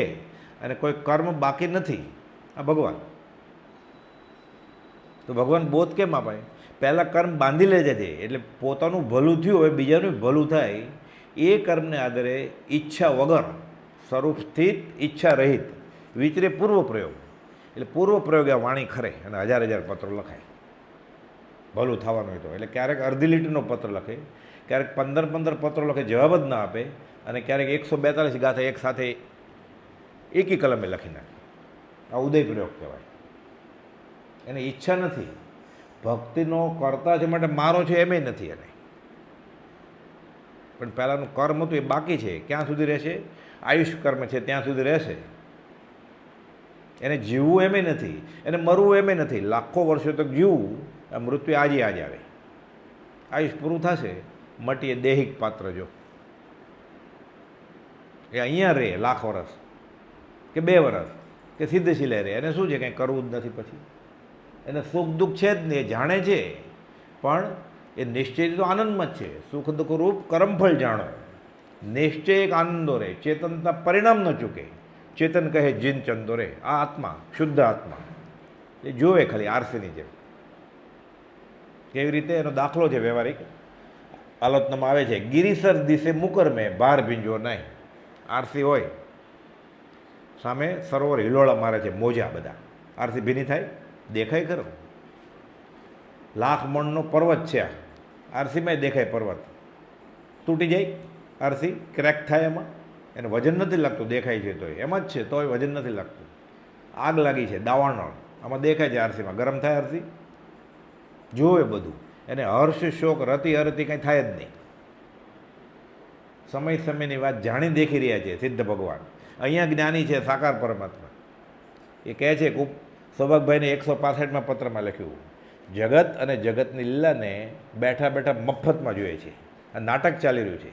અને કોઈ કર્મ બાકી નથી, આ ભગવાન. તો ભગવાન બોધ કેમ અપાય? પહેલાં કર્મ બાંધી લે છે, એટલે પોતાનું ભલું થયું, હવે બીજાનું ભલું થાય એ કર્મને આધારે ઈચ્છા વગર, સ્વરૂપ સ્થિત, ઈચ્છા રહિત, વિચરે પૂર્વ પ્રયોગ. એટલે પૂર્વ પ્રયોગ આ વાણી ખરે અને 1000 પત્રો લખાય ભલું થવાનું હોય તો. એટલે ક્યારેક અડધી લીટીનો પત્ર લખે, ક્યારેક 15 પત્રો લખે, જવાબ જ ના આપે, અને ક્યારેક 142 ગાથા એક સાથે એકી કલમે લખી નાખે. આ ઉદય પ્રયોગ કહેવાય. એને ઈચ્છા નથી, ભક્તિનો કરતા છે માટે મારો છે એમ નથી એને. પણ પહેલાંનું કર્મ હતું એ બાકી છે, ક્યાં સુધી રહેશે? આયુષ કર્મ છે ત્યાં સુધી રહેશે. એને જીવવું એમ નથી, એને મરવું એમ નથી. લાખો વર્ષો તક જીવવું, આ મૃત્યુ આજે આવે. આયુષ પૂરું થશે, મટીએ દૈહિક પાત્ર. જો એ અહીંયા રહે લાખ વર્ષ કે 2 વર્ષ કે સીધે સિલાઈ રહે, એને શું છે? કંઈ કરવું જ નથી. પછી એને સુખ દુઃખ છે જ નહીં, એ જાણે છે, પણ એ નિશ્ચય તો આનંદમાં જ છે. સુખ દુઃખ રૂપ કર્મફળ જાણો, નિશ્ચય એક આનંદો રહે, ચેતનતા પરિણામ ન ચૂકે. ચેતન કહે જીન ચંદો રે. આ આત્મા, શુદ્ધ આત્મા, એ જોવે ખાલી આરસીની જેમ. કેવી રીતે? એનો દાખલો છે વ્યવહારિક આલોચનામાં આવે છે. ગિરિસર દિશે મુકર મેં ભાર ભીંજો નહીં. આરસી હોય સામે, સરોવર હિલોળા મારે છે, મોજા બધા, આરસી ભીની થાય? દેખાય ખરો? લાખ મણનો પર્વત છે, આરસીમાં દેખાય પર્વત. તૂટી જાય આરસી, ક્રેક થાય, એમાં એને વજન નથી લાગતું, દેખાય છે તોય એમ જ છે, તોય વજન નથી લાગતું. આગ લાગી છે, દાવાનળ, આમાં દેખાય છે આરસીમાં, ગરમ થાય આરસી, જોવે બધું. એને હર્ષ શોક રતિ હરતી કંઈ થાય જ નહીં. સમયની વાત જાણી દેખી રહ્યા છે સિદ્ધ ભગવાન. અહીંયા જ્ઞાની છે સાકાર પરમાત્મા. એ કહે છે કે સૌભાગભાઈને 165માં પત્રમાં લખ્યું, જગત અને જગતની લીલાને બેઠા બેઠા મફતમાં જોઈએ છે. આ નાટક ચાલી રહ્યું છે.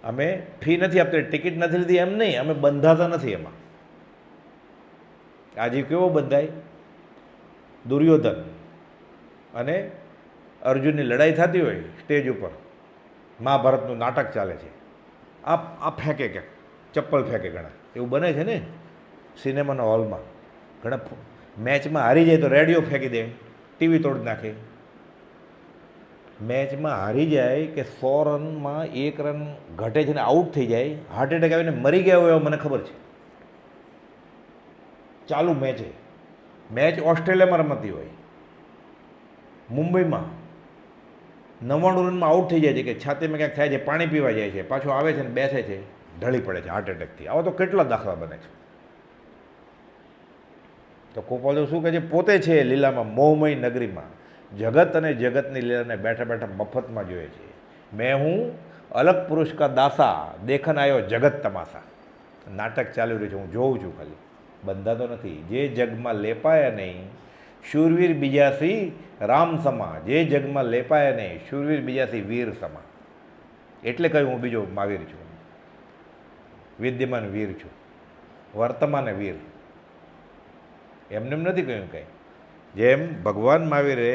અમે ફી નથી આપતા, ટિકિટ નથી લીધી એમ નહીં, અમે બંધાતા નથી એમાં. આજે કેવો બંધાય? દુર્યોધન અને અર્જુનની લડાઈ થતી હોય સ્ટેજ ઉપર, મહાભારતનું નાટક ચાલે છે, આ ફેંકે ક્યાંક, ચપ્પલ ફેંકે ઘણા, એવું બને છે ને સિનેમાના હોલમાં. ઘણા મેચમાં હારી જાય તો રેડિયો ફેંકી દે, ટીવી તોડી નાખે. મેચમાં હારી જાય કે 100 રનમાં 1 રન ઘટે છે ને આઉટ થઈ જાય, હાર્ટ એટેક આવીને મરી ગયા હોય એવું મને ખબર છે. ચાલુ મેચે, મેચ ઓસ્ટ્રેલિયામાં રમતી હોય, મુંબઈમાં 99 રનમાં આઉટ થઈ જાય છે કે છાતીમાં ક્યાંક થાય છે, પાણી પીવા જાય છે, પાછો આવે છે ને બેસે છે, ઢળી પડે છે હાર્ટ એટેકથી. આવા તો કેટલા દાખલા બને છે. તો ગોપાલ શું કહે છે? પોતે છે લીલામાં મોહમય નગરીમાં, જગત અને જગતની લીલાને બેઠા બેઠા મફતમાં જોઈએ છે. મેં હું અલગ પુરુષ કા દાસા, દેખન આવ્યો જગત તમાશા. નાટક ચાલી રહ્યું છે, હું જોઉં છું ખાલી, બંધાતો નથી. જે જગમાં લેપાયા નહીં શૂરવીર બીજાસી રામ સમા. જે જગમાં લેપાયા નહીં શૂરવીર બીજાસી વીર સમા. એટલે કહ્યું હું બીજો મહાવીર છું, વિદ્યમાન વીર છું, વર્તમાન વીર. એમને એમ નથી કહ્યું કંઈ. જેમ ભગવાન મહાવીરે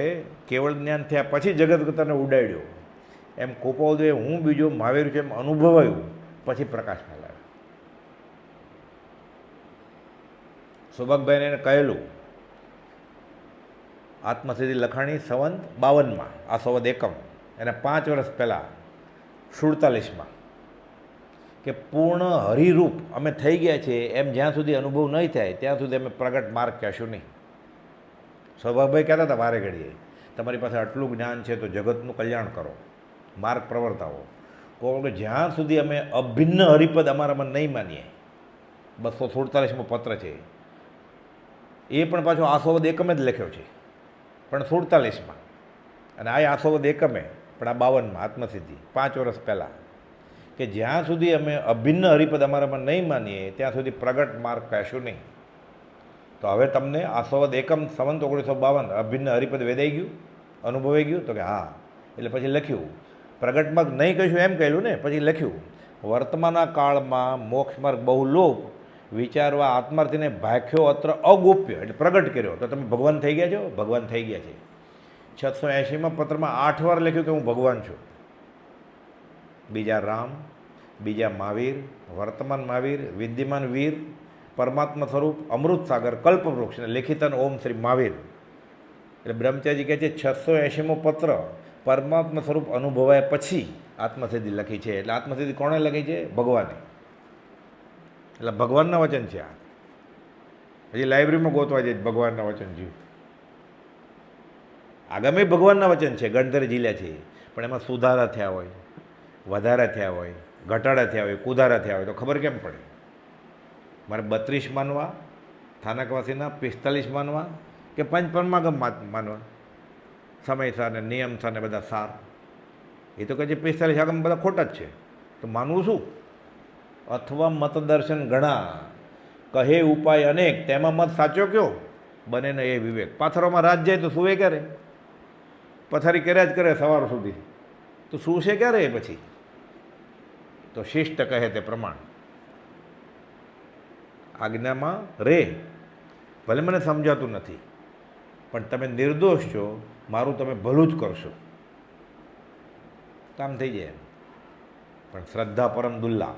કેવળ જ્ઞાન થયા પછી જગતગતાને ઉડાડ્યો, એમ કોપાવદેવે હું બીજો મહાવીર છું એમ અનુભવાયું પછી પ્રકાશમાં લાવ્યો. સૌભાગભાઈને એને કહેલું, આત્મસિદ્ધિ લખાણી સંવત 52માં, આ સંવત એકમ, એને 5 વર્ષ પહેલાં 47માં કે પૂર્ણ હરિરૂપ અમે થઈ ગયા છીએ એમ જ્યાં સુધી અનુભવ નહીં થાય ત્યાં સુધી અમે પ્રગટ માર્ગ કહેશું નહીં. સ્વભાવભાઈ કહેતા હતા વારે ઘડીએ, તમારી પાસે આટલું જ્ઞાન છે તો જગતનું કલ્યાણ કરો, માર્ગ પ્રવર્તાવો. કહો કે જ્યાં સુધી અમે અભિન્ન હરિપદ અમારામાં નહીં માનીએ. 247મો પત્ર છે, એ પણ પાછો આસોવદ એકમે જ લખ્યો છે, પણ 47માં, અને આ આસોવદ એકમે પણ આ 52માં આત્મસિદ્ધિ 5 વર્ષ પહેલાં, કે જ્યાં સુધી અમે અભિન્ન હરિપદ અમારામાં નહીં માનીએ ત્યાં સુધી પ્રગટ માર્ગ કહેશું નહીં. તો હવે તમને આસોવદ એકમ સંવંત 1952 અભિન્ન હરિપદ વેદાઈ ગયું, અનુભવાઈ ગયું? તો કે હા. એટલે પછી લખ્યું પ્રગટ માર્ગ નહીં કહીશું એમ કહેલું ને, પછી લખ્યું વર્તમાના કાળમાં મોક્ષ માર્ગ બહુ લોપ વિચારવા આત્માર્થીને ભાખ્યો અત્ર અગોપ્ય, એટલે પ્રગટ કર્યો. તો તમે ભગવાન થઈ ગયા છો? ભગવાન થઈ ગયા છે. 680માં પત્રમાં 8 વાર લખ્યું કે હું ભગવાન છું. બીજા રામ, બીજા મહાવીર, વર્તમાન મહાવીર, વિદ્યમાન વીર, પરમાત્મા સ્વરૂપ, અમૃત સાગર, કલ્પવૃક્ષ અને લેખિતન ઓમ શ્રી મહાવીર. એટલે બ્રહ્મચારી કહે છે 680મો પત્ર પરમાત્મા સ્વરૂપ અનુભવાય પછી આત્મસિદ્ધિ લખી છે. એટલે આત્મસિદ્ધિ કોણે લખી છે? ભગવાને. એટલે ભગવાનના વચન છે આ. હજી લાઇબ્રેરીમાં ગોતવા જાય ભગવાનના વચન જીવ. આગામી ભગવાનના વચન છે, ગણધર જિલ્લા છે, પણ એમાં સુધારા થયા હોય, વધારા થયા હોય, ઘટાડા થયા હોય, કુધારા થયા હોય તો ખબર કેમ પડે? મારે 32 માનવા સ્થાનકવાસીના, 45 માનવા કે પંચપરમાગમ માનવા? સમયસાર ને નિયમસાર ને બધા સાર. એ તો કહે છે 45 આગમ બધા ખોટા જ છે, તો માનવું શું? અથવા મતદર્શન ઘણા, કહે ઉપાય અનેક, તેમાં મત સાચો કયો? બને ને એ વિવેક. પાથરોમાં રાત જાય તો સુવે ક્યારે? પથારી કર્યા જ કરે સવાર સુધી, તો સૂશે ક્યારે એ પછી? તો શિષ્ટ કહે તે પ્રમાણ આજ્ઞામાં રે. ભલે મને સમજાતું નથી, પણ તમે નિર્દોષ છો, મારું તમે ભલું જ કરશો, કામ થઈ જાય. પણ શ્રદ્ધા પરમ દુલ્લા.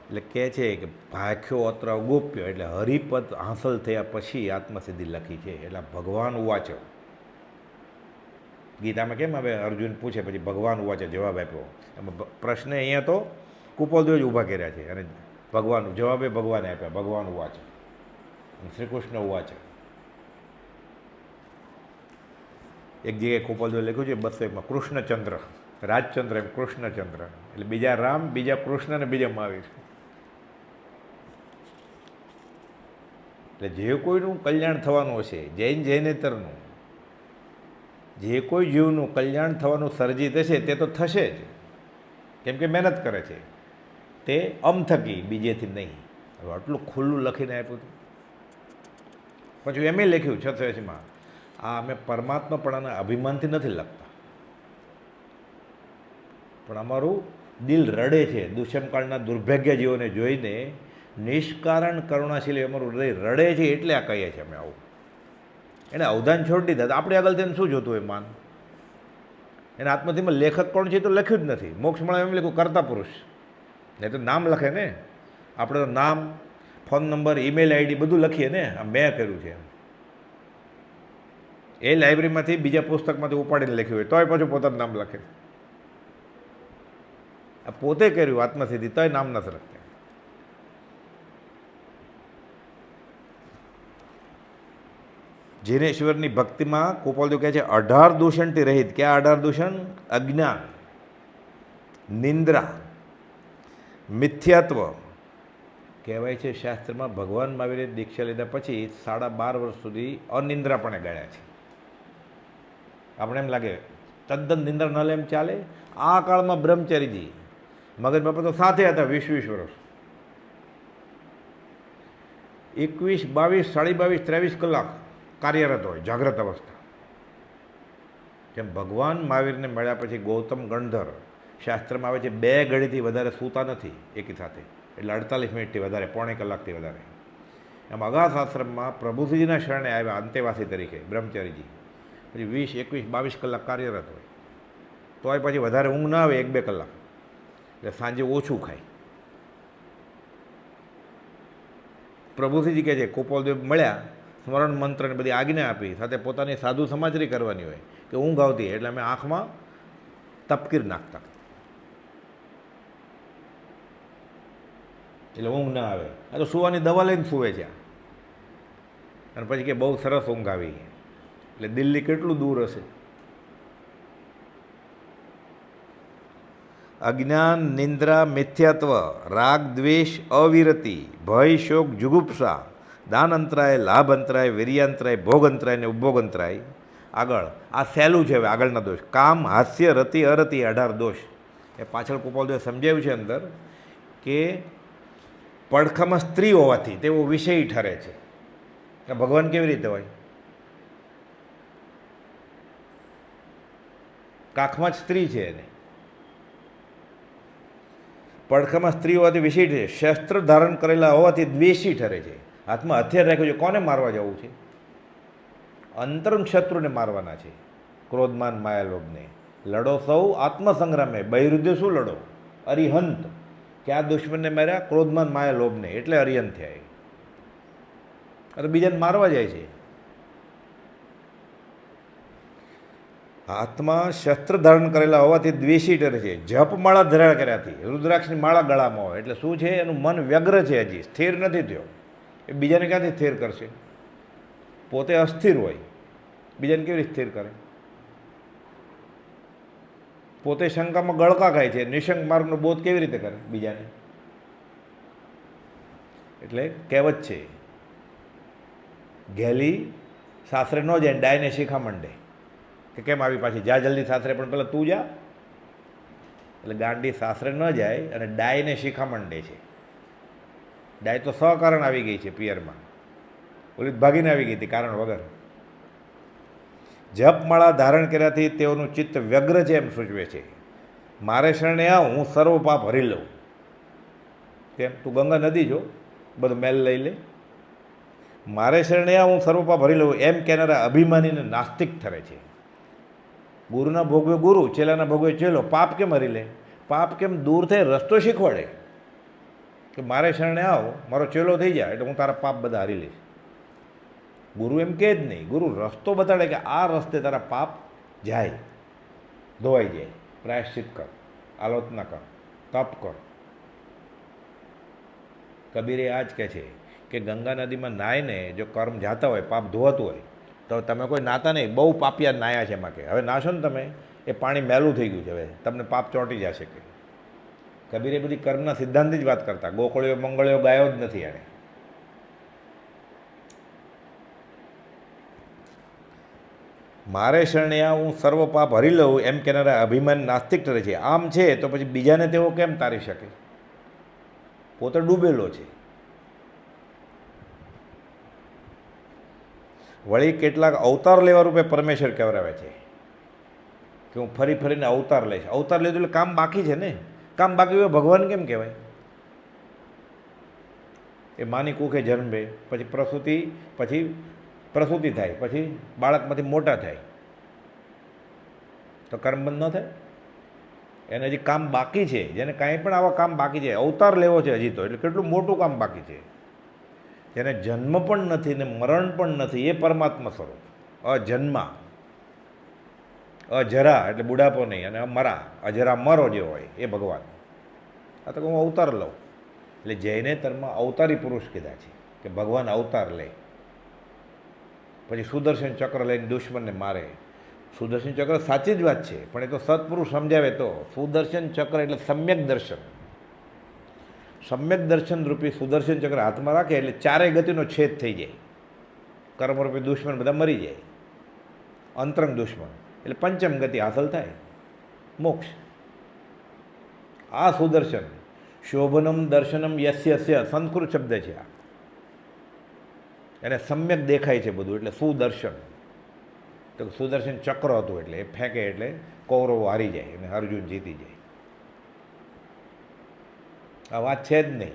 એટલે કહે છે કે ભાખ્યો અત્ર અગોપ્ય, એટલે હરિપદ હાંસલ થયા પછી આત્મસિદ્ધિ લખી છે. એટલે ભગવાન ઉવાચ. ગીતામાં કેમ હવે અર્જુન પૂછે પછી ભગવાન ઉવાચે જવાબ આપ્યો, એમાં પ્રશ્ન અહીંયા તો કુપોલદેવ જ ઊભા કર્યા છે અને ભગવાન જવાબે ભગવાને આપ્યા. ભગવાન ઉવાચ, શ્રી કૃષ્ણ ઉવાચ. એક જગ્યાએ કુપોલદેવ લખ્યું છે 201માં કૃષ્ણચંદ્ર, રાજચંદ્ર એમ કૃષ્ણચંદ્ર, એટલે બીજા રામ, બીજા કૃષ્ણ અને બીજા મહાવીર. એટલે જે કોઈનું કલ્યાણ થવાનું હશે, જૈન જૈનેતરનું, જે કોઈ જીવનું કલ્યાણ થવાનું સર્જિત હશે તે તો થશે જ, કેમ કે મહેનત કરે છે તે થકી, બીજેથી નહીં. હવે આટલું ખુલ્લું લખીને આપ્યું હતું. પછી એમ લખ્યું 86માં, આ અમે પરમાત્માપણાના અભિમાનથી નથી લખતા, પણ અમારું દિલ રડે છે દુષ્મકાળના દુર્ભાગ્ય જીવોને જોઈને. નિષ્કારણ કરુણાશીલ અમારું હૃદય રડે છે એટલે આ કહીએ છીએ અમે આવું. એને અવધાન છોડી દીધા. આપણે આગળ તેને શું જોતું હોય માન? એને આત્મધીમાં લેખક કોણ છે તો લખ્યું જ નથી. મોક્ષમાં એમ લખ્યું કર્તા પુરુષ, નહીં તો નામ લખે ને. આપણે તો નામ, ફોન નંબર, ઈમેલ આઈડી બધું લખીએ ને, આ મેં કર્યું છે. એ લાઇબ્રેરીમાંથી બીજા પુસ્તકમાંથી ઉપાડીને લખ્યું હોય તોય પાછું પોતાનું નામ લખે. આ પોતે કર્યું આત્મસિદ્ધિ તોય નામ નથી લખતા. જીનેશ્વરની ભક્તિમાં કુપોલદેવ કહે છે 18 દૂષણથી રહિત. ક્યાં 18 દૂષણ? અજ્ઞાન, નિંદ્રા, મિથ્યાત્વ. કહેવાય છે શાસ્ત્રમાં ભગવાન મહાવીરે દીક્ષા લીધા પછી 12.5 વર્ષ સુધી અનિંદ્રાપણે ગાળ્યા છે. આપણે એમ લાગે તદ્દન નિંદ્રા ન લે એમ ચાલે. આ કાળમાં બ્રહ્મચારીજી મગજ બાપા તો સાથે હતા 20-20 વર્ષ, 21, 22, 22.5, 23 કલાક કાર્યરત હોય જાગ્રત અવસ્થા. જેમ ભગવાન મહાવીરને મળ્યા પછી ગૌતમ ગણધર શાસ્ત્રમાં આવે છે 2 ઘડીથી વધારે સૂતા નથી એકી સાથે, એટલે 48 મિનિટથી વધારે, 1.25 કલાકથી વધારે. એમ અગાધ આશ્રમમાં પ્રભુજીના શરણે આવ્યા અંતેવાસી તરીકે બ્રહ્મચારીજી, પછી 20, 21, 22 કલાક કાર્યરત હોય, તોય પછી વધારે ઊંઘ ના આવે 1-2 કલાક, એટલે સાંજે ઓછું ખાય. પ્રભુજી કહે છે કુપોલદેવ મળ્યા, સ્મરણ મંત્રને બધી આજ્ઞા આપી, સાથે પોતાની સાધુ સમાજરી કરવાની હોય કે ઊંઘ આવતી એટલે અમે આંખમાં તપકીર નાખતા. એટલે ઊંઘ ના આવે. આ તો સૂવાની દવા લઈને સૂવે છે અને પછી કે બહુ સરસ ઊંઘ આવી. એટલે દિલ્હી કેટલું દૂર હશે. અજ્ઞાન, નિંદ્રા, મિથ્યાત્વ, રાગ, દ્વેષ, અવિરતિ, ભય, શોક, જુગુપ્સા, દાન અંતરાય, લાભ અંતરાય, વીર્યાંતરાય, ભોગ અંતરાય ને ઉપભોગ અંતરાય. આગળ આ સહેલું છે. હવે આગળના દોષ: કામ, હાસ્ય, રતિ, અરતિ, 18 દોષ. એ પાછળ કૃપાલદેવે સમજાવ્યું છે અંદર કે પડખામાં સ્ત્રી હોવાથી તેવો વિષય ઠરે છે. કે ભગવાન કેવી રીતે હોય? કાખમાં જ સ્ત્રી છે એને. પડખામાં સ્ત્રી હોવાથી વિષય ઠરે. શસ્ત્ર ધારણ કરેલા હોવાથી દ્વેષી ઠરે છે. હાથમાં હથિયાર રાખ્યું છે. કોને મારવા જવું છે? અંતરંગ શત્રુને મારવાના છે. ક્રોધમાન માયા લોભને. લડો સૌ આત્મસંગ્રામે. બહિરુદ્ધે શું લડો? અરિહંત. કે આ દુશ્મનને માર્યા, ક્રોધમાન માયા લોભને, એટલે અરિહંત થયા. તો બીજાને મારવા જાય છે. હાથમાં શસ્ત્ર ધારણ કરેલા હોવાથી દ્વેષી ઠરે છે. જપ માળા ધારણ કર્યાથી. રુદ્રાક્ષની માળા ગળામાં હોય એટલે શું છે? એનું મન વ્યગ્ર છે, હજી સ્થિર નથી થયો. એ બીજાને ક્યાંથી સ્થિર કરશે? પોતે અસ્થિર હોય, બીજાને કેવી રીતે સ્થિર કરે? પોતે શંકામાં ગળકા ખાય છે, નિશંક માર્ગનો બોધ કેવી રીતે કરે બીજાને? એટલે કહેવત છે, ઘેલી સાસરે ન જાય, ડાયને શીખા માંડે કે કેમ આવી પાછી, જા જલ્દી સાસરે, પણ પેલા તું જા. એટલે ગાંડી સાસરે ન જાય અને ડાયને શીખા માંડે છે. ડાય તો સકારણ આવી ગઈ છે પિયરમાં, ઓલી ભાગીને આવી ગઈ હતી કારણ વગર. જપમાળા ધારણ કર્યાથી તેઓનું ચિત્ત વ્યગ્ર છે એમ સૂચવે છે. મારે શરણે આવ, હું સર્વ પાપ હરી લઉં. કેમ? તું ગંગા નદી જો, બધું મેલ લઈ લે. મારે શરણે આવ, હું સર્વ પાપ હરી લઉં એમ કહેનારા અભિમાનીને નાસ્તિક ઠરે છે. ગુરુના ભોગવે ગુરુ, ચેલાના ભોગવે ચેલો. પાપ કેમ હરી લે? પાપ કેમ દૂર થઈ? રસ્તો શીખવાડે કે મારે શરણે આવ, મારો ચેલો થઈ જાય એટલે હું તારા પાપ બધા હરી લઈશ. ગુરુ એમ કહે જ નહીં, ગુરુ રસ્તો બતાડે કે આ રસ્તે તારા પાપ જાય, ધોવાઈ જાય. પ્રાયશ્ચિત કર, આલોચના કર, તપ કર. કબીરે આ જ કહે છે કે ગંગા નદીમાં નાહીને જો કર્મ જાતા હોય, પાપ ધોવાતું હોય, તો તમે કોઈ નાતા નહીં, બહુ પાપિયા નાયા છે એમાં. કે હવે નાશો ને તમે, એ પાણી મેલું થઈ ગયું છે, હવે તમને પાપ ચોંટી જશે. કે કબીરે બધી કર્મના સિદ્ધાંતની જ વાત કરતા, ગોકળીઓ મંગળીઓ ગાયો જ નથી એણે. મારે શરણે આ, હું સર્વ પાપ હરી લઉં એમ કહેનારા અભિમાન નાસ્તિક ઠરે છે. આમ છે તો પછી બીજાને તેઓ કેમ તારી શકે? પોતે ડૂબેલો છે. વળી કેટલાક અવતાર લેવા રૂપે પરમેશ્વર કહેવરાવે છે કે હું ફરી ફરીને અવતાર લઈશ. અવતાર લીધું એટલે કામ બાકી છે ને. કામ બાકી હોય ભગવાન કેમ કહેવાય? એ માની કુખે જન્મે, પછી પ્રસૂતિ થાય, પછી બાળકમાંથી મોટા થાય, તો કર્મબંધ ન થાય? એને હજી કામ બાકી છે. જેને કાંઈ પણ આવા કામ બાકી છે, અવતાર લેવો છે હજી, તો એટલે કેટલું મોટું કામ બાકી છે. જેને જન્મ પણ નથી ને મરણ પણ નથી, એ પરમાત્મા સ્વરૂપ. અજન્મા, અજરા એટલે બુઢાપો નહીં, અને અમરા, અજરા મરો જે હોય એ ભગવાન. આ તો હું અવતાર લઉં. એટલે જૈનેતરમાં અવતારી પુરુષ કીધા છે કે ભગવાન અવતાર લે. પછી સુદર્શન ચક્ર લઈને દુશ્મનને મારે. સુદર્શન ચક્ર સાચી જ વાત છે, પણ એ તો સત્પુરુષ સમજાવે તો. સુદર્શન ચક્ર એટલે સમ્યક દર્શન. સમ્યક દર્શન રૂપી સુદર્શન ચક્ર હાથમાં રાખે એટલે ચારેય ગતિનો છેદ થઈ જાય. કર્મરૂપી દુશ્મન બધા મરી જાય. અંતરંગ દુશ્મન એટલે પંચમ ગતિ હાંસલ થાય, મોક્ષ. આ સુદર્શન શોભનમ દર્શનમ યસ્ય સંસ્કૃત શબ્દ છે આ. એને સમ્યક દેખાય છે બધું, એટલે સુદર્શન. તો સુદર્શન ચક્ર હતું એટલે એ ફેંકે એટલે કૌરવો હારી જાય અને અર્જુન જીતી જાય. આ વાત છે જ નહીં.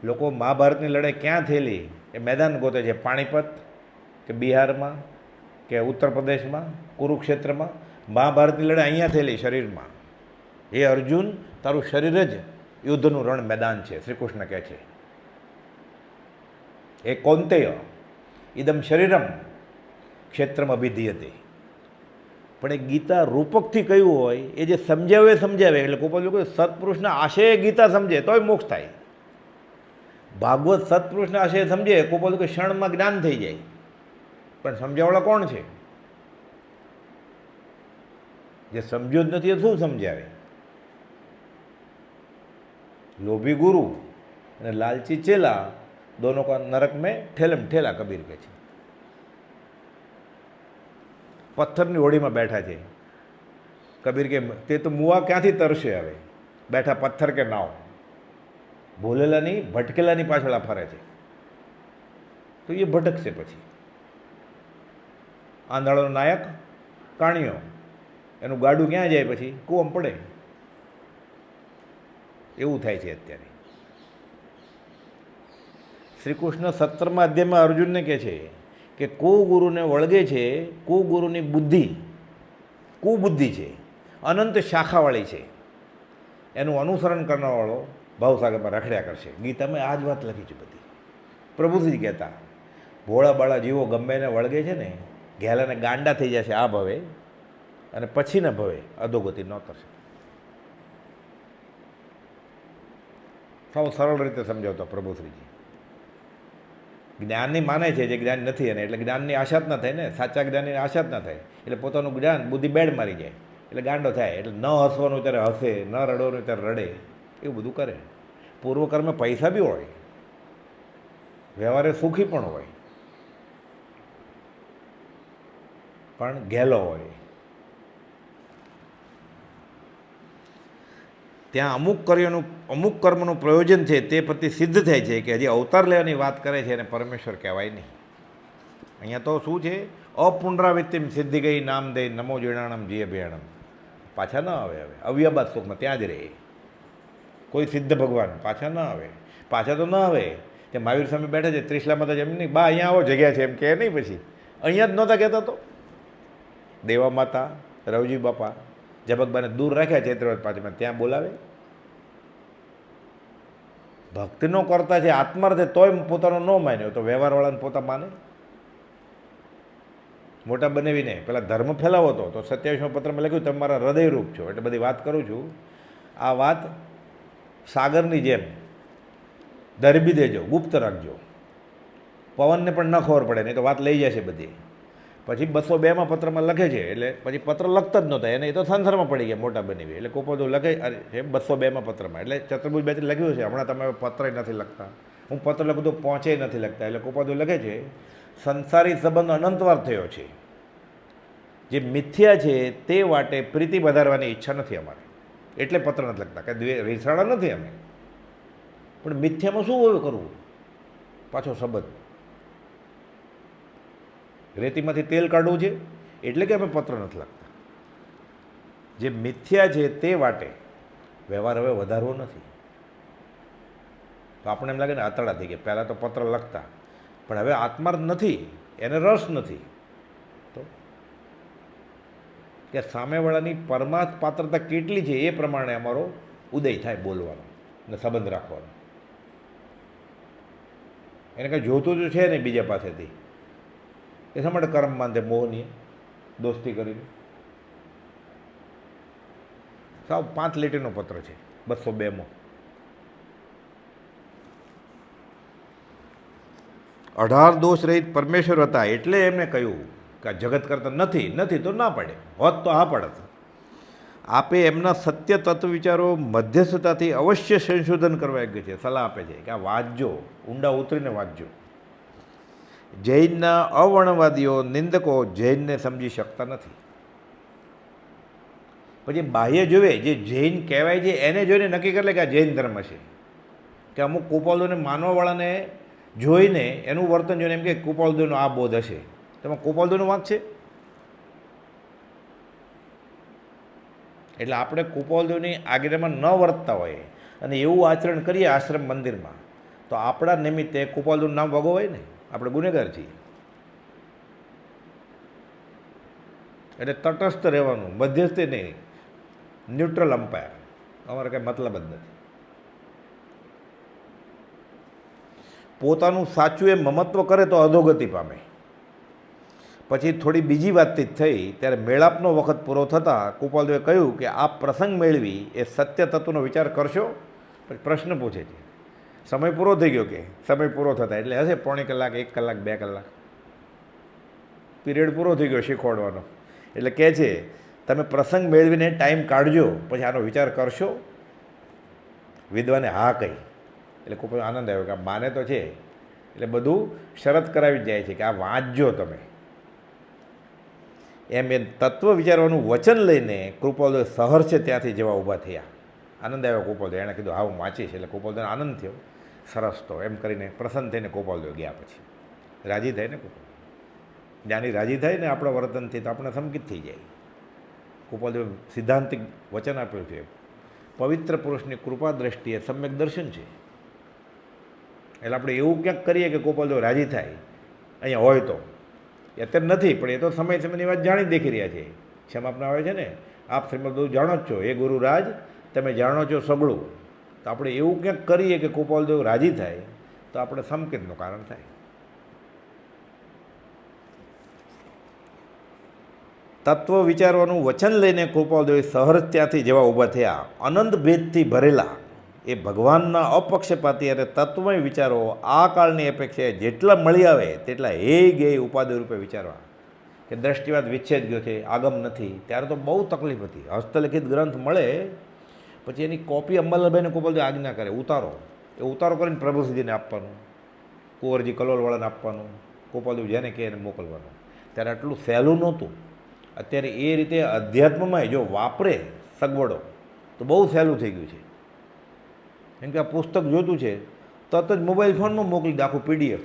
લોકો મહાભારતની લડાઈ ક્યાં થયેલી એ મેદાન ગોતે છે. પાણીપત કે બિહારમાં કે ઉત્તર પ્રદેશમાં, કુરુક્ષેત્રમાં. મહાભારતની લડાઈ અહીંયા થયેલી શરીરમાં. એ અર્જુન, તારું શરીર જ યુદ્ધનું રણ મેદાન છે, શ્રી કૃષ્ણ કહે છે. એ કૌંતેય ઇદમ શરીરમ ક્ષેત્રમાં અભિધીયતે. પણ એ ગીતા રૂપકથી કહ્યું હોય, એ જે સમજાવે એટલે કોઈ સત્પુરુષના આશય ગીતા સમજે તોય મોક્ષ થાય. ભાગવત સત્પુરુષના આશય સમજે કૃપાલુ કે ક્ષણમાં જ્ઞાન થઈ જાય, પણ સમજાવવાળા કોણ છે? જે સમજ્યો જ નથી એ શું સમજાવે? લોભી ગુરુ અને લાલચી ચેલા, दोनों का नरक में ठेलम ठेला, कबीर કહે છે. પથ્થરની હોડીમાં બેઠા છે. કબીર કે તે તો મુવા ક્યાંથી તરશે? હવે બેઠા પથ્થર કે નાવ, ભૂલેલાની ભટકેલાની પાછળ ફરે છે, તો એ ભટકશે. પછી આંધળાનો નાયક કાણિયો, એનું ગાડું ક્યાં જાય? પછી કૂવામાં પડે. એવું થાય છે અત્યારે. શ્રી કૃષ્ણ 17મા અધ્યાયમાં અર્જુનને કહે છે કે કુગુરુને વળગે છે, કુગુરુની બુદ્ધિ કુબુદ્ધિ છે, અનંત શાખાવાળી છે, એનું અનુસરણ કરનારવાળો ભાવસાગરમાં રખડ્યા કરશે. ગીતામાં આ જ વાત લખી છે બધી. પ્રભુજી કહેતા ભોળા બાળા જીવો ગમે એને વળગે છે ને, ઘેલાને ગાંડા થઈ જશે આ ભવે, અને પછીના ભવે અધોગતિ ન કરશે. સાવ સરળ રીતે સમજાવતો પ્રભુશ્રીજી. જ્ઞાનની માને છે જે જ્ઞાન નથી એને, એટલે જ્ઞાનની આશા જ ન થાય ને, સાચા જ્ઞાનની આશા જ ન થાય. એટલે પોતાનું જ્ઞાન બુદ્ધિ બેડ મારી જાય, એટલે ગાંડો થાય. એટલે ન હસવાનું ત્યારે હસે, ન રડવાનું ત્યારે રડે, એવું બધું કરે. પૂર્વકર્મે પૈસા બી હોય, વ્યવહારે સુખી પણ હોય, પણ ઘેલો હોય. ત્યાં અમુક કર્મનું પ્રયોજન છે તે પ્રતિ સિદ્ધ થાય છે કે હજી અવતાર લેવાની વાત કરે છે અને પરમેશ્વર કહેવાય નહીં. અહીંયા તો શું છે? અપુનરાવૃત્તિમ સિદ્ધિ ગઈ નામ દે નમો જીણાણમ જીય ભેણમ. પાછા ન આવે. હવે અવ્યબાદ સુખમાં ત્યાં જ રહે. કોઈ સિદ્ધ ભગવાન પાછા ન આવે. પાછા તો ન આવે. તે મહાવીર સામે બેઠા છે, ત્રિશલા માતા એમ નહીં, બા અહીંયા આવો, જગ્યા છે એમ કહે નહીં. પછી અહીંયા જ નહોતા કહેતા તો દેવા માતા રવજી બાપા જબકબાને દૂર રાખ્યા ચૈત્રવત પાંચમાં, ત્યાં બોલાવે. ભક્તિનો કરતા છે આત્માર્થે, તોય પોતાનો ન માન્યો તો વ્યવહારવાળાને પોતા માને. મોટા બનાવીને પેલા ધર્મ ફેલાવો તો 27મા પત્રમાં લખ્યું તમે મારા હૃદયરૂપ છો. એટલે બધી વાત કરું છું. આ વાત સાગરની જેમ દરબી દેજો, ગુપ્ત રાખજો, પવનને પણ ન ખબર પડે, નહીં તો વાત લઈ જશે બધી. પછી 202મા પત્રમાં લખે છે, એટલે પછી પત્ર લખતા જ નહોતા એને, એ તો સંસારમાં પડી ગયા મોટા બની. એટલે કોપોદો લખે છે 202મા પત્રમાં. એટલે ચતુર્ભુજ બેચ લખ્યું છે હમણાં તમે પત્ર નથી લખતા, હું પત્ર લખું તો પહોંચે નથી લખતા. એટલે કોપોદો લખે છે સંસારી સંબંધ અનંતવાર થયો છે, જે મિથ્યા છે તે વાટે પ્રીતિ વધારવાની ઈચ્છા નથી અમારે, એટલે પત્ર નથી લખતા. કે રીસાડા નથી અમે, પણ મિથ્યામાં શું હવે કરવું? પાછો સંબંધ રેતીમાંથી તેલ કાઢવું છે, એટલે કે અમે પત્ર નથી લખતા. જે મિથ્યા છે તે વાટે વ્યવહાર હવે વધારવો નથી. તો આપણે એમ લાગે ને આતડા થઈ ગયા, પહેલાં તો પત્ર લખતા, પણ હવે આત્માર્થ નથી, એને રસ નથી. તો કે સામેવાળાની પરમાર્થ પાત્રતા કેટલી છે એ પ્રમાણે અમારો ઉદય થાય બોલવાનો અને સંબંધ રાખવાનો. એને કંઈ જોતું તો છે નહીં બીજા પાસેથી, એ શા માટે કર્મ બાંધે મોહની દોસ્તી કરીને. સાવ 5 લીટીનો પત્ર છે 202માં. 18 દોષ રહિત પરમેશ્વર હતા, એટલે એમને કહ્યું કે આ જગત કરતા નથી તો ના પડે, હોત તો હા પડત. આપે એમના સત્ય તત્વ વિચારો મધ્યસ્થતાથી અવશ્ય સંશોધન કરવા યોગ્ય છે, સલાહ આપે છે કે આ વાંચજો, ઊંડા ઉતરીને વાંચજો. જૈનના અવર્ણવાદીઓ નિંદકો જૈનને સમજી શકતા નથી. પછી બાહ્ય જોવે, જે જૈન કહેવાય છે એને જોઈને નક્કી કરી લે કે આ જૈન ધર્મ છે. કે અમુક કુપાલદોને માનવાવાળાને જોઈને એનું વર્તન જોઈને એમ કે કુપાલદોનો આ બોધ હશે. તેમાં કુપાલદોનો વાંક છે. એટલે આપણે કુપાલદોની આજ્ઞામાં ન વર્તતા હોય અને એવું આચરણ કરીએ આશ્રમ મંદિરમાં, તો આપણા નિમિત્તે કુપાલદોનું નામ ભોગવાય ને, આપણે ગુનેગાર છીએ. એટલે તટસ્થ રહેવાનું, મધ્યસ્થી નહીં, ન્યુટ્રલ અમ્પાયર. અમારે કંઈ મતલબ જ નથી. પોતાનું સાચું એ મમત્વ કરે તો અધોગતિ પામે. પછી થોડી બીજી વાતચીત થઈ ત્યારે મેળાપનો વખત પૂરો થતાં કુપાલદેવે કહ્યું કે આ પ્રસંગ મેળવી એ સત્ય તત્વનો વિચાર કરશો? પછી પ્રશ્ન પૂછે છે સમય પૂરો થઈ ગયો કે સમય પૂરો થતા એટલે હશે પોણી કલાક, 1 કલાક, 2 કલાક, પીરિયડ પૂરો થઈ ગયો શીખવાડવાનો. એટલે કહે છે તમે પ્રસંગ મેળવીને ટાઈમ કાઢજો, પછી આનો વિચાર કરશો. વિદ્વાને હા કહી એટલે ખૂબ આનંદ આવ્યો કે આ માને તો છે, એટલે બધું શરત કરાવી જ જાય છે કે આ વાંચજો તમે. એમ એ તત્વ વિચારવાનું વચન લઈને કૃપાલદેવ સહર છે ત્યાંથી જવા ઊભા થયા. આનંદ આવ્યો કૃપાલદેવ, એણે કીધું હા હું વાંચીશ. એટલે કૃપાલદેવને આનંદ થયો, સરસ તો એમ કરીને પ્રસન્ન થઈને કૃપાલદેવ ગયા. પછી રાજી થાય ને કૃપાલ, જ્ઞાની રાજી થાય ને આપણા વર્તનથી તો આપણે સંકિત થઈ જાય. કૃપાલદેવ સિદ્ધાંતિક વચન આપ્યું છે, પવિત્ર પુરુષની કૃપા દ્રષ્ટિએ સમ્યક દર્શન છે. એટલે આપણે એવું ક્યાંક કરીએ કે કૃપાલદેવ રાજી થાય અહીંયા હોય તો. અત્યારે નથી, પણ એ તો સમય સમયની વાત જાણી દેખી રહ્યા છે. ક્ષમાપના આવે છે ને, આપ શ્રીમદ બધું જાણો જ છો, એ ગુરુરાજ તમે જાણો છો સગળું. તો આપણે એવું ક્યાંક કરીએ કે કૃપાલદેવ રાજી થાય તો આપણે સંકેતનું કારણ થાય. તત્વ વિચારવાનું વચન લઈને કૃપાલદેવ સહર ત્યાંથી જવા ઊભા થયા. અનંત ભેદથી ભરેલા એ ભગવાનના અપક્ષપાતી અને તત્વમય વિચારો આ કાળની અપેક્ષાએ જેટલા મળી આવે તેટલા ગેય ઉપાધિ રૂપે વિચારવા. કે દ્રષ્ટિવાદ વિચ્છેદ ગયો છે, આગમ નથી, ત્યારે તો બહુ તકલીફ હતી. હસ્તલિખિત ગ્રંથ મળે પછી એની કોપી અંબાલાલભાઈને કૃપાલદેવ આજ્ઞા કરે ઉતારો. એ ઉતારો કરીને પ્રભુશ્રીજીને આપવાનું, કુંવરજી કલોલવાળાને આપવાનું, કૃપાલદેવ જેને કહે એને મોકલવાનું. ત્યારે આટલું સહેલું નહોતું. અત્યારે એ રીતે અધ્યાત્મમાં જો વાપરે સગવડો તો બહુ સહેલું થઈ ગયું છે. કેમ કે આ પુસ્તક જોતું છે તરત જ મોબાઈલ ફોનમાં મોકલી દે આખું PDF,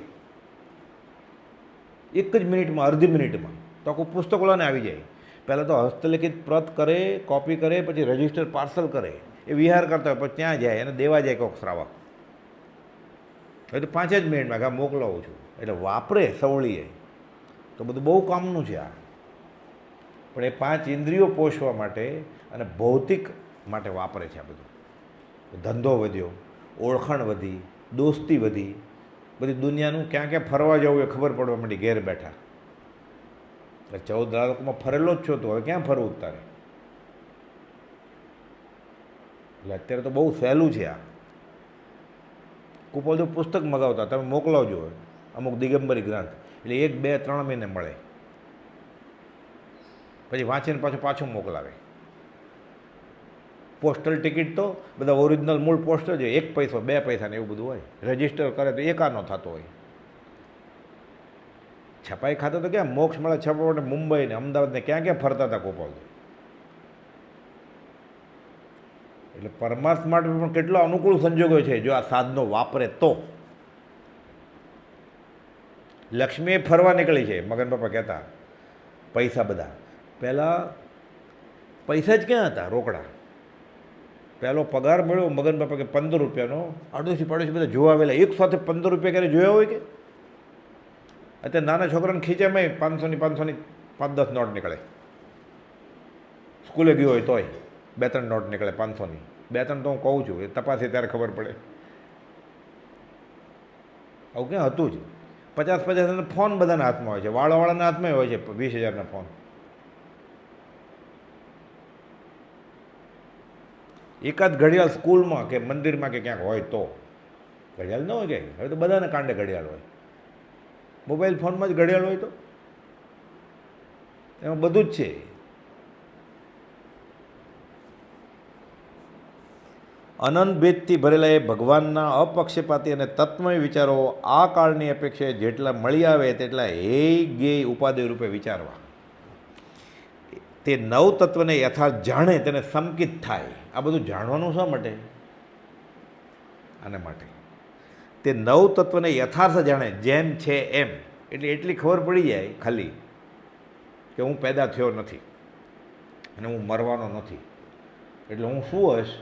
એક જ મિનિટમાં, અડધી મિનિટમાં તો આખું પુસ્તકોલાને આવી જાય. પહેલાં તો હસ્તલિખિત પ્રત કરે, કોપી કરે, પછી રજિસ્ટર પાર્સલ કરે, એ વિહાર કરતા હોય, પછી ત્યાં જાય અને દેવા જાય કોઈક શ્રાવક. હવે તો 5 જ મિનિટમાં કે મોકલાવું છું. એટલે વાપરે સવળીએ તો બધું બહુ કામનું છે આ. પણ એ 5 ઇન્દ્રિયો પોષવા માટે અને ભૌતિક માટે વાપરે છે આ બધું. ધંધો વધ્યો, ઓળખાણ વધી, દોસ્તી વધી, બધી દુનિયાનું ક્યાં ક્યાં ફરવા જવું એ ખબર પડવા માંડી ઘેર બેઠા. એટલે 14 લાખમાં ફરેલો જ છો તો હવે ક્યાં ફરવું તારે. એટલે અત્યારે તો બહુ સહેલું છે આ. કૃપાલદેવ પુસ્તક મગાવતા, તમે મોકલાવજો અમુક દિગંબરી ગ્રંથ, એટલે 1, 2, 3 મહિને મળે. પછી વાંચીને પાછું મોકલાવે. પોસ્ટલ ટિકિટ તો બધા ઓરિજિનલ મૂળ પોસ્ટર છે, 1 પૈસો 2 પૈસા ને એવું બધું હોય. રજિસ્ટર કરે તો એકાનો થતો હોય. છપાઈ ખાતે તો ક્યાં મોક્ષ મળે છપાવા માટે મુંબઈ ને અમદાવાદ ને ક્યાં ક્યાં ફરતા હતા કૃપાલદેવ. એટલે પરમાર્થ માટે પણ કેટલો અનુકૂળ સંજોગો છે જો આ સાધનો વાપરે તો. લક્ષ્મી ફરવા નીકળી છે, મગન બાપા કહેતા. પૈસા બધા પહેલાં પૈસા જ ક્યાં હતા, રોકડા. પહેલો પગાર મળ્યો મગન બાપા કે 15 રૂપિયાનો, આડોશી પાડોશી બધા જોવા આવેલા, એક સાથે 15 રૂપિયા ક્યારે જોયા હોય કે? અત્યારે નાના છોકરાને ખીચામાં 500ની 5-10 નોટ નીકળે. સ્કૂલે ગયો હોય તોય 2-3 નોટ નીકળે 500ની. 2-3 તો હું કહું છું, એ તપાસે ત્યારે ખબર પડે. આવું ક્યાં હતું જ. 50-50 ફોન બધાના હાથમાં હોય છે, વાળાવાળાના હાથમાં હોય છે 20,000ના ફોન. એકાદ ઘડિયાળ સ્કૂલમાં કે મંદિરમાં કે ક્યાંક હોય તો. ઘડિયાળ ન હોય કે હવે તો બધાને કાંડે ઘડિયાળ હોય. મોબાઈલ ફોનમાં જ ઘડિયાળ હોય તો એમાં બધું જ છે. અનંત ભેદથી ભરેલા એ ભગવાનના અપક્ષપાતી અને તત્વમય વિચારો આ કાળની અપેક્ષાએ જેટલા મળી આવે તેટલા ગેય ઉપાદેય રૂપે વિચારવા. તે નવ તત્વને યથાર્થ જાણે તેને સંકિત થાય. આ બધું જાણવાનું શા માટે? આના માટે. તે નવ તત્વને યથાર્થ જાણે, જેમ છે એમ. એટલે એટલી ખબર પડી જાય ખાલી કે હું પેદા થયો નથી અને હું મરવાનો નથી. એટલે હું શું હશ,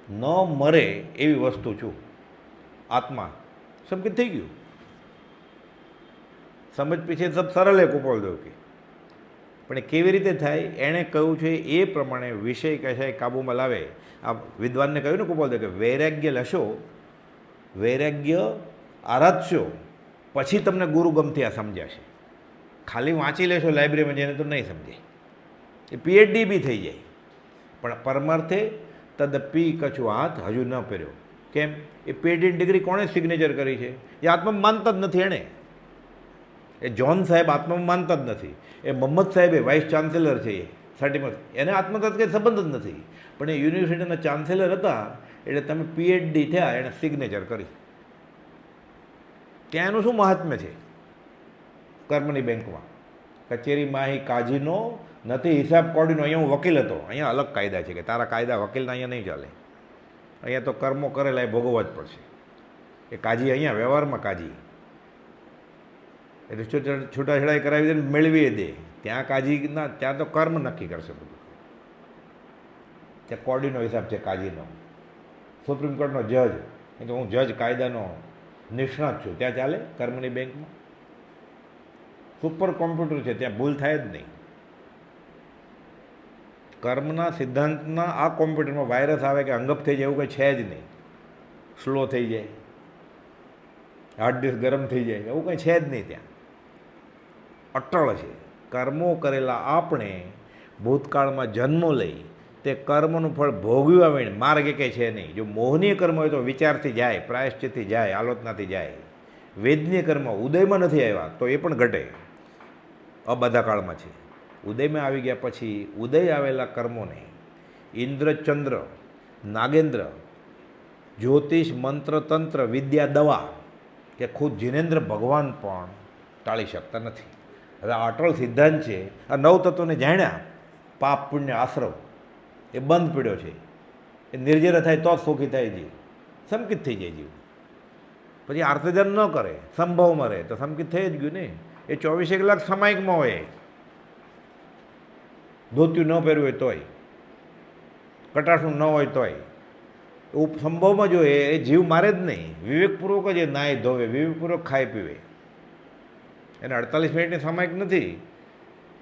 ન મરે એવી વસ્તુ છું, આત્મા. સંકિત થઈ ગયું. સમજ પીછે સબ સરળ હે કૃપાલદેવ કે. પણ એ કેવી રીતે થાય એણે કહ્યું છે એ પ્રમાણે વિષય કશાય કાબૂમાં લાવે. આ વિદ્વાનને કહ્યું ને કૃપાલદેવ કે વૈરાગ્ય લેશો, વૈરાગ્ય આરાધશો, પછી તમને ગુરુ ગમથી આ સમજાશે. ખાલી વાંચી લેશો લાઇબ્રેરીમાં જઈને તો નહીં સમજાય. એ PhD બી થઈ જાય, પણ પરમાર્થે તદપી કછું હાથ હજુ ન પહેર્યો. કેમ? એ પીએચડી ડિગ્રી કોણે સિગ્નેચર કરી છે? એ આત્મામાં માનતા જ નથી એણે. એ જોન સાહેબ આત્મામાં માનતા જ નથી. એ મોહમ્મદ સાહેબ એ વાઇસ ચાન્સેલર છે, એ સર્ટિફિકેટ, એને આત્મા સાથે કંઈ સંબંધ જ નથી. પણ એ યુનિવર્સિટીના ચાન્સેલર હતા એટલે તમે પીએચડી થયા, એણે સિગ્નેચર કરી. ત્યાં એનું શું મહાત્મ્ય છે? કર્મની બેંકમાં કચેરી માહી કાજીનો નથી હિસાબ કોડીનો. અહીંયા હું વકીલ હતો, અહીંયા અલગ કાયદા છે કે તારા કાયદા વકીલના અહીંયા નહીં ચાલે. અહીંયા તો કર્મો કરેલા એ ભોગવવા જ પડશે. એ કાજી અહીંયા વ્યવહારમાં કાજી એટલે છૂટાછેડાઈ કરાવી દે ને મેળવી દે. ત્યાં કાજીના ત્યાં તો કર્મ નક્કી કરશે બધું. ત્યાં કોડીનો હિસાબ છે કાજીનો. સુપ્રીમ કોર્ટનો જજ, એ તો હું જજ કાયદાનો નિષ્ણાત છું, ત્યાં ચાલે કર્મની બેંકમાં? સુપર કોમ્પ્યુટર છે, ત્યાં ભૂલ થાય જ નહીં. કર્મના સિદ્ધાંતના આ કોમ્પ્યુટરમાં વાયરસ આવે કે અંગપ થઈ જાય એવું કંઈ છે જ નહીં. સ્લો થઈ જાય, હાર્ડ ડિસ્ક ગરમ થઈ જાય એવું કંઈ છે જ નહીં. ત્યાં અટળ છે. કર્મો કરેલા આપણે ભૂતકાળમાં જન્મો લઈ તે કર્મનું ફળ ભોગવ્યા વિના માર્ગ કંઈ છે નહીં. જો મોહનીય કર્મ હોય તો વિચારથી જાય, પ્રાયશ્ચિતથી જાય, આલોચનાથી જાય. વેદનીય કર્મ ઉદયમાં નથી આવ્યા તો એ પણ ઘટે, બધા કાળમાં છે. ઉદયમાં આવી ગયા પછી ઉદય આવેલા કર્મોને ઇન્દ્ર, ચંદ્ર, નાગેન્દ્ર, જ્યોતિષ, મંત્ર, તંત્ર, વિદ્યા, દવા કે ખુદ જીનેન્દ્ર ભગવાન પણ ટાળી શકતા નથી. હવે આ અટળ સિદ્ધાંત છે. આ નવ તત્વોને જાણ્યા, પાપ પુણ્ય આશ્રવ એ બંધ પીડ્યો છે. એ નિર્જર થાય તો જ સુખી થાય જીવ, સંકિત થઈ જાય જીવ. પછી આર્તધન ન કરે, સંભવમાં રહે તો સંકિત થઈ જ ગયું ને. એ 24 કલાક સામાયિકમાં હોય, ધોત્યું ન પહેર્યું હોય તોય, કટાશનું ન હોય તોય, સંભવમાં જોઈએ એ જીવ મારે જ નહીં. વિવેકપૂર્વક જ એ નાય ધોવે, વિવેકપૂર્વક ખાય પીવે. એને 48 મિનિટની સામાયિક નથી,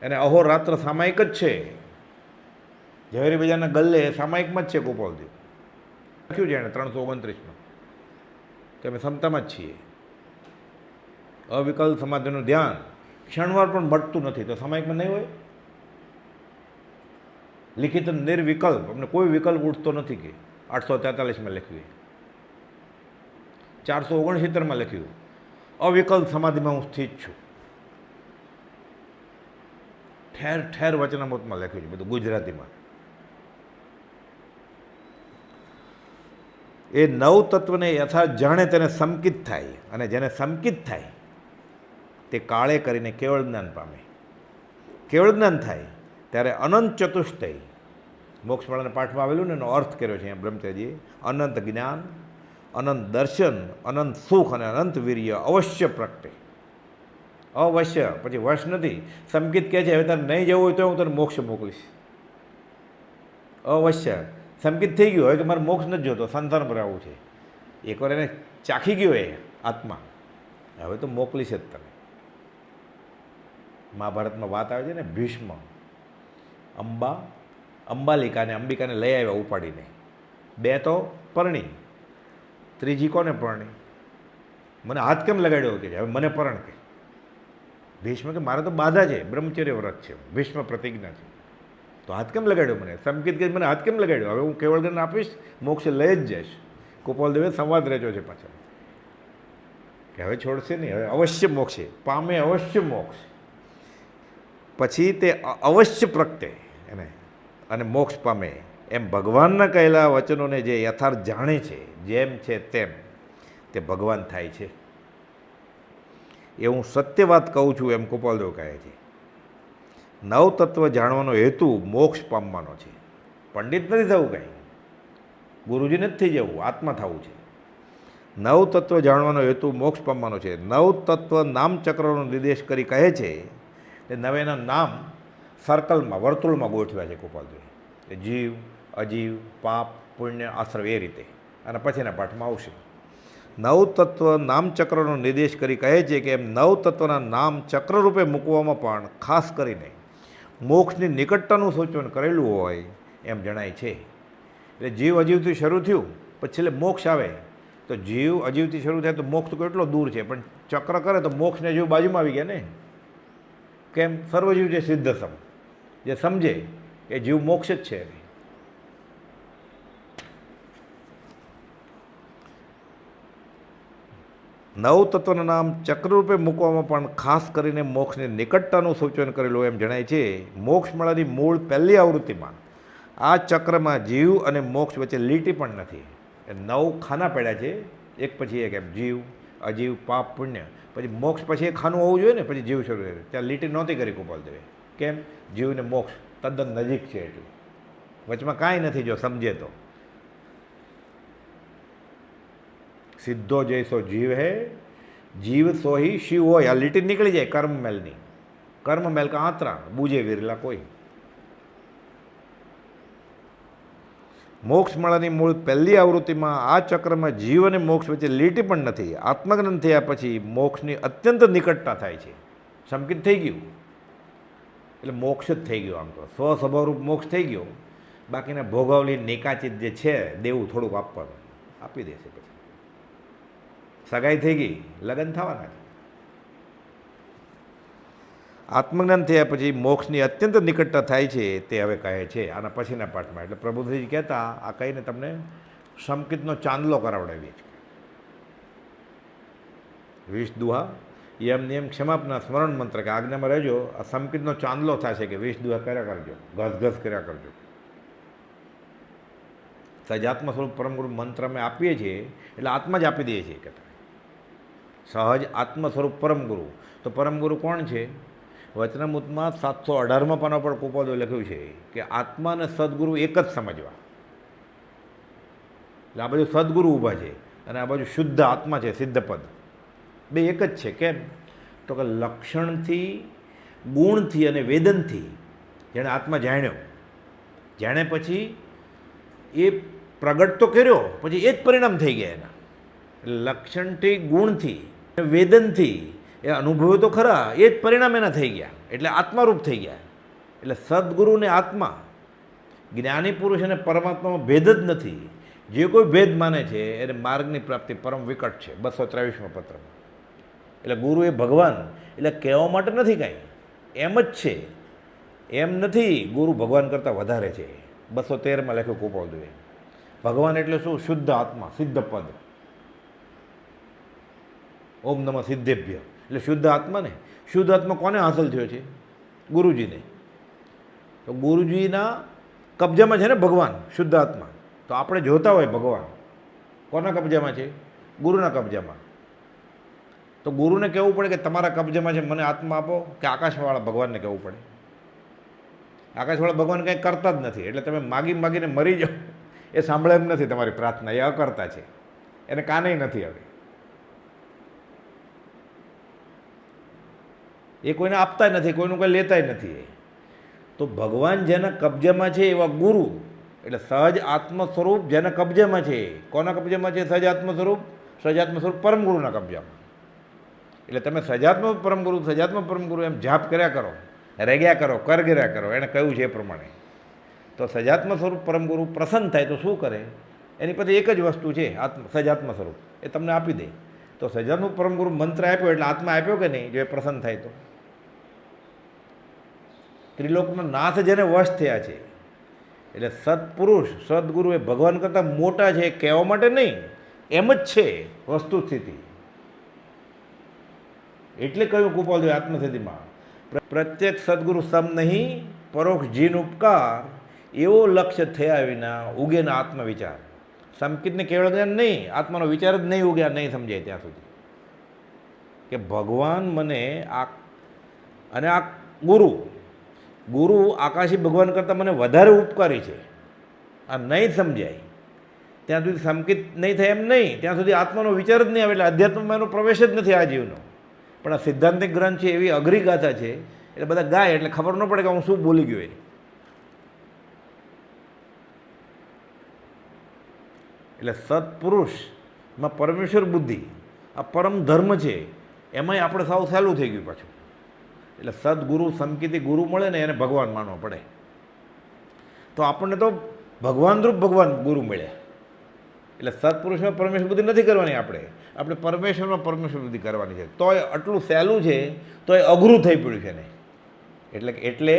એને અહોરાત્ર સામાયિક જ છે. ઝવેરી બજારના ગલ્લે સામાયિકમાં જ છે. ગોપાલદેવ લખ્યું છે એણે 329માં કે અમે ક્ષમતામાં જ છીએ. અવિકલ્પ સમાધિનું ધ્યાન ક્ષણવાર પણ મળતું નથી તો સામાયિકમાં નહીં હોય. લિખિત નિર્વિકલ્પ, અમને કોઈ વિકલ્પ ઉઠતો નથી કે 843માં લખ્યું, 469માં લખ્યું અવિકલ્પ સમાધિમાં હું સ્થિત છું. ઠેર ઠેર વચનામૃતમાં લખ્યું છે બધું ગુજરાતીમાં. એ નવ તત્વને યથાર્થ જાણે તેને સંકિત થાય, અને જેને સંકિત થાય તે કાળે કરીને કેવળ જ્ઞાન પામે. કેવળ જ્ઞાન થાય ત્યારે અનંત ચતુષ્ટય, મોક્ષમાળાના પાઠમાં આવેલું ને એનો અર્થ કર્યો છે અહીંયા બ્રહ્મચર્યજીએ. અનંત જ્ઞાન, અનંત દર્શન, અનંત સુખ અને અનંત વીર્ય અવશ્ય પ્રગટે. અવશ્ય, પછી વશ નથી. સંકિત કહે છે હવે તારે નહીં જવું હોય તો હું તને મોક્ષ મોકલીશ. અવશ્ય સંકિત થઈ ગયું હવે કે મારે મોક્ષ નથી જોતો, સંસાર પર આવવું છે. એકવાર એને ચાખી ગયો એ આત્મા, હવે તો મોકલીશ જ તને. મહાભારતમાં વાત આવે છે ને, ભીષ્મ અંબાલિકાને અંબિકાને લઈ આવ્યા ઉપાડીને. 2 તો પરણી, ત્રીજી કોને પરણી? મને હાથ કેમ લગાડ્યો કે હવે મને પરણ કે? ભીષ્મ કે મારે તો બાધા છે, બ્રહ્મચર્ય વ્રત છે, ભીષ્મ પ્રતિજ્ઞા છે, તો હાથ કેમ લગાડ્યો મને? સંકિત કે મને હાથ કેમ લગાડ્યો? હવે હું કેવળ જ્ઞાન આપીશ, મોક્ષ લઈ જ જઈશ. ગોપાલદેવે સંવાદ રચ્યો છે પાછળ કે હવે છોડશે નહીં, હવે અવશ્ય મોક્ષે પામે, અવશ્ય મોક્ષ. પછી તે અવશ્ય પ્રગટે એને અને મોક્ષ પામે. એમ ભગવાનના કહેલા વચનોને જે યથાર્થ જાણે છે, જેમ છે તેમ તે ભગવાન થાય છે. એ હું સત્ય વાત કહું છું એમ ગોપાલદેવ કહે છે. નવ તત્વ જાણવાનો હેતુ મોક્ષ પામવાનો છે. પંડિત નથી થવું, કાંઈ ગુરુજી નથી થઈ જવું, આત્મા થવું છે. નવ તત્વ જાણવાનો હેતુ મોક્ષ પામવાનો છે. નવ તત્વ નામચક્રનો નિર્દેશ કરી કહે છે. એ નવેના નામ સર્કલમાં, વર્તુળમાં ગોઠવ્યા છે ગોપાલદેવ. એ જીવ, અજીવ, પાપ, પુણ્ય, આશ્રવ એ રીતે. અને પછીના પાઠમાં આવશે. નવ તત્વ નામચક્રનો નિર્દેશ કરી કહે છે કે એમ નવ તત્વના નામ ચક્ર રૂપે મૂકવામાં પણ ખાસ કરીને મોક્ષની નિકટતાનું સૂચન કરેલું હોય એમ જણાય છે. એટલે જીવ અજીવથી શરૂ થયું, પછી છેલ્લે મોક્ષ આવે તો જીવ અજીવથી શરૂ થાય તો મોક્ષ તો કેટલો દૂર છે, પણ ચક્ર કરે તો મોક્ષને જીવ બાજુમાં આવી ગયા ને. કેમ? સર્વજીવ જે સિદ્ધસમ, જે સમજે એ જીવ મોક્ષ જ છે. નવ તત્વના નામ ચક્રરૂપે મૂકવામાં પણ ખાસ કરીને મોક્ષની નિકટતાનું સૂચન કરેલું એમ જણાય છે. મોક્ષમાળાની મૂળ પહેલી આવૃત્તિમાં આ ચક્રમાં જીવ અને મોક્ષ વચ્ચે લીટી પણ નથી. એ 9 ખાના પડ્યા છે, એક પછી એક, એમ જીવ, અજીવ, પાપ, પુણ્ય, પછી મોક્ષ પછી એક ખાનું હોવું જોઈએ ને, પછી જીવ શરૂ થાય. ત્યાં લીટી નહોતી કરી ગોપાલદેવે. કેમ? જીવ ને મોક્ષ તદ્દન નજીક છે એટલે વચમાં કાંઈ નથી જો સમજે તો. સીધો જૈસો જીવ હે, જીવ સોહી શિવ હોય, આ લીટી નીકળી જાય કર્મમેલની. કર્મમેલ કા આંતરા બુજે વિરલા કોઈ. મોક્ષમાળાની મૂળ પહેલી આવૃત્તિમાં આ ચક્રમાં જીવ અને મોક્ષ વચ્ચે લીટી પણ નથી. આત્મજ્ઞાન થયા પછી મોક્ષની અત્યંત નિકટતા થાય છે. સંકિત થઈ ગયું એટલે મોક્ષ જ થઈ ગયો. આમ તો સ્વસ્વભાવરૂપ મોક્ષ થઈ ગયો. બાકીના ભોગવલી નિકાચિત જે છે દેવું થોડુંક આપવાનું આપી દેશે. પછી સગાઈ થઈ ગઈ, લગ્ન થવાના છે. આત્મજ્ઞાન થયા પછી મોક્ષની અત્યંત નિકટતા થાય છે તે હવે કહે છે આના પછીના પાઠમાં. એટલે પ્રભુજી કહેતા આ કહીને તમને સંકિતનો ચાંદલો કરાવડાવીએ છીએ. 20 દુહા, યમ નિયમ ક્ષમાપના સ્મરણ મંત્ર કે આજ્ઞામાં રહેજો. આ સંકિતનો ચાંદલો થશે કે 20 દુહા કર્યા કરજો, ઘસ કર્યા કરજો. સજાત્મ સ્વરૂપ પરમગુરુ મંત્ર અમે આપીએ છીએ એટલે આત્મા જ આપી દઈએ છીએ. કહેતા સહજ આત્મ સ્વરૂપ પરમગુરુ. તો પરમગુરુ કોણ છે? વચનામૃતમાં 718માં પાના પર કુપોદે લખ્યું છે કે આત્મા અને સદગુરુ એક જ સમજવા. એટલે આ બાજુ સદગુરુ ઊભા છે અને આ બાજુ શુદ્ધ આત્મા છે, સિદ્ધપદ. બે એક જ છે. કેમ? તો કે લક્ષણથી, ગુણથી અને વેદનથી જેણે આત્મા જાણ્યો, જાણે પછી એ પ્રગટ તો કર્યો, પછી એ જ પરિણામ થઈ ગયા એના. એટલે લક્ષણથી, ગુણથી, વેદનથી એ અનુભવ્યો તો ખરા, એ જ પરિણામ એના થઈ ગયા. એટલે આત્મારૂપ થઈ ગયા. એટલે સદગુરુ ને આત્મા, જ્ઞાની પુરુષ અને પરમાત્મામાં ભેદ જ નથી. જે કોઈ ભેદ માને છે એને માર્ગની પ્રાપ્તિ પરમ વિકટ છે. 223માં પત્રમાં. એટલે ગુરુ એ ભગવાન એટલે કહેવા માટે નથી કાંઈ, એમ જ છે. એમ નથી ગુરુ ભગવાન કરતાં વધારે છે. 213માં લખ્યું કુપોદે. ભગવાન એટલે શું? શુદ્ધ આત્મા, સિદ્ધ પદ. ઓમ નમઃ સિદ્ધેભ્ય એટલે શુદ્ધ આત્મા ને. શુદ્ધ આત્મા કોને હાંસલ થયો છે? ગુરુજીને. તો ગુરુજીના કબજામાં છે ને ભગવાન, શુદ્ધ આત્મા. તો આપણે જોતા હોય ભગવાન કોના કબજામાં છે? ગુરુના કબજામાં. તો ગુરુને કહેવું પડે કે તમારા કબજામાં છે, મને આત્મા આપો, કે આકાશવાળા ભગવાનને કહેવું પડે? આકાશવાળા ભગવાન કંઈ કરતા જ નથી. એટલે તમે માગી માગીને મરી જાઓ એ સાંભળે એમ નથી. તમારી પ્રાર્થના એ અકર્તા છે, એને કાને નથી. હવે એ કોઈને આપતા નથી, કોઈનું કંઈ લેતાય નથી. તો ભગવાન જેના કબજામાં છે એવા ગુરુ એટલે સહજ આત્મ સ્વરૂપ જેના કબજામાં છે. કોના કબજામાં છે? સહજાત્મ સ્વરૂપ. સહજાત્મ સ્વરૂપ પરમગુરુના કબજામાં. એટલે તમે સજાત્મ પરમગુરુ એમ જાપ કર્યા કરો, રેગ્યા કરો, કરગર્યા કરો. એણે કહ્યું છે એ પ્રમાણે. તો સજાત્મ સ્વરૂપ પરમગુરુ પ્રસન્ન થાય તો શું કરે? એની પાસે એક જ વસ્તુ છે, સજાત્મ સ્વરૂપ. એ તમને આપી દે. તો સજાત્મ પરમગુરુ મંત્ર આપ્યો એટલે આત્મા આપ્યો કે નહીં? જો એ પ્રસન્ન થાય તો. ત્રિલોકનો નાથ જેને વશ થયા છે એટલે સત્પુરુષ, સદગુરુ એ ભગવાન કરતાં મોટા છે કહેવા માટે નહીં, એમ જ છે વસ્તુ સ્થિતિ. એટલે કહ્યું કુપોદે આત્મસિદ્ધિમાં, પ્રત્યેક સદગુરુ સમ નહીં, પરોક્ષ જીન ઉપકાર, એવો લક્ષ્ય થયા વિના ઉગે ના આત્મવિચાર. સંકિતને કેવળ જ્ઞાન નહીં, આત્માનો વિચાર જ નહીં ઉગ્યા, નહીં સમજાય ત્યાં સુધી કે ભગવાન મને આ અને આ ગુરુ આકાશી ભગવાન કરતાં મને વધારે ઉપકારી છે, આ નહીં સમજાય ત્યાં સુધી સંકિત નહીં થાય. એમ નહીં ત્યાં સુધી આત્માનો વિચાર જ નહીં આવે. એટલે અધ્યાત્મમાં એનો પ્રવેશ જ નથી આ જીવનો. પણ આ સિદ્ધાંતિક ગ્રંથ છે, એવી અઘરી ગાથા છે એટલે બધા ગાય એટલે ખબર ન પડે કે હું શું બોલી ગયો. એટલે સત્પુરુષમાં પરમેશ્વર બુદ્ધિ, આ પરમ ધર્મ છે, એમાંય આપણે સાવ સહેલું થઈ ગયું પાછું. એટલે સદગુરુ સંકિતી ગુરુ મળે ને એને ભગવાન માનવો પડે. તો આપણને તો ભગવાનરૂપ ભગવાન ગુરુ મળ્યા. એટલે સત્પુરુષમાં પરમેશ્વર બુદ્ધિ નથી કરવાની, આપણે પરમેશ્વરમાં પરમેશ્વર બુદ્ધિ કરવાની છે. તોય આટલું સહેલું છે તોય અઘરું થઈ પડ્યું છે ને. એટલે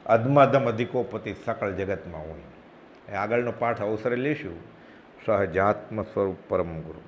અધમાધમ અધિકોપતિ સકળ જગતમાં હોય. આગળનો પાઠ અવસરે લઈશું. સહજાત્મ સ્વરૂપ પરમ ગુરુ.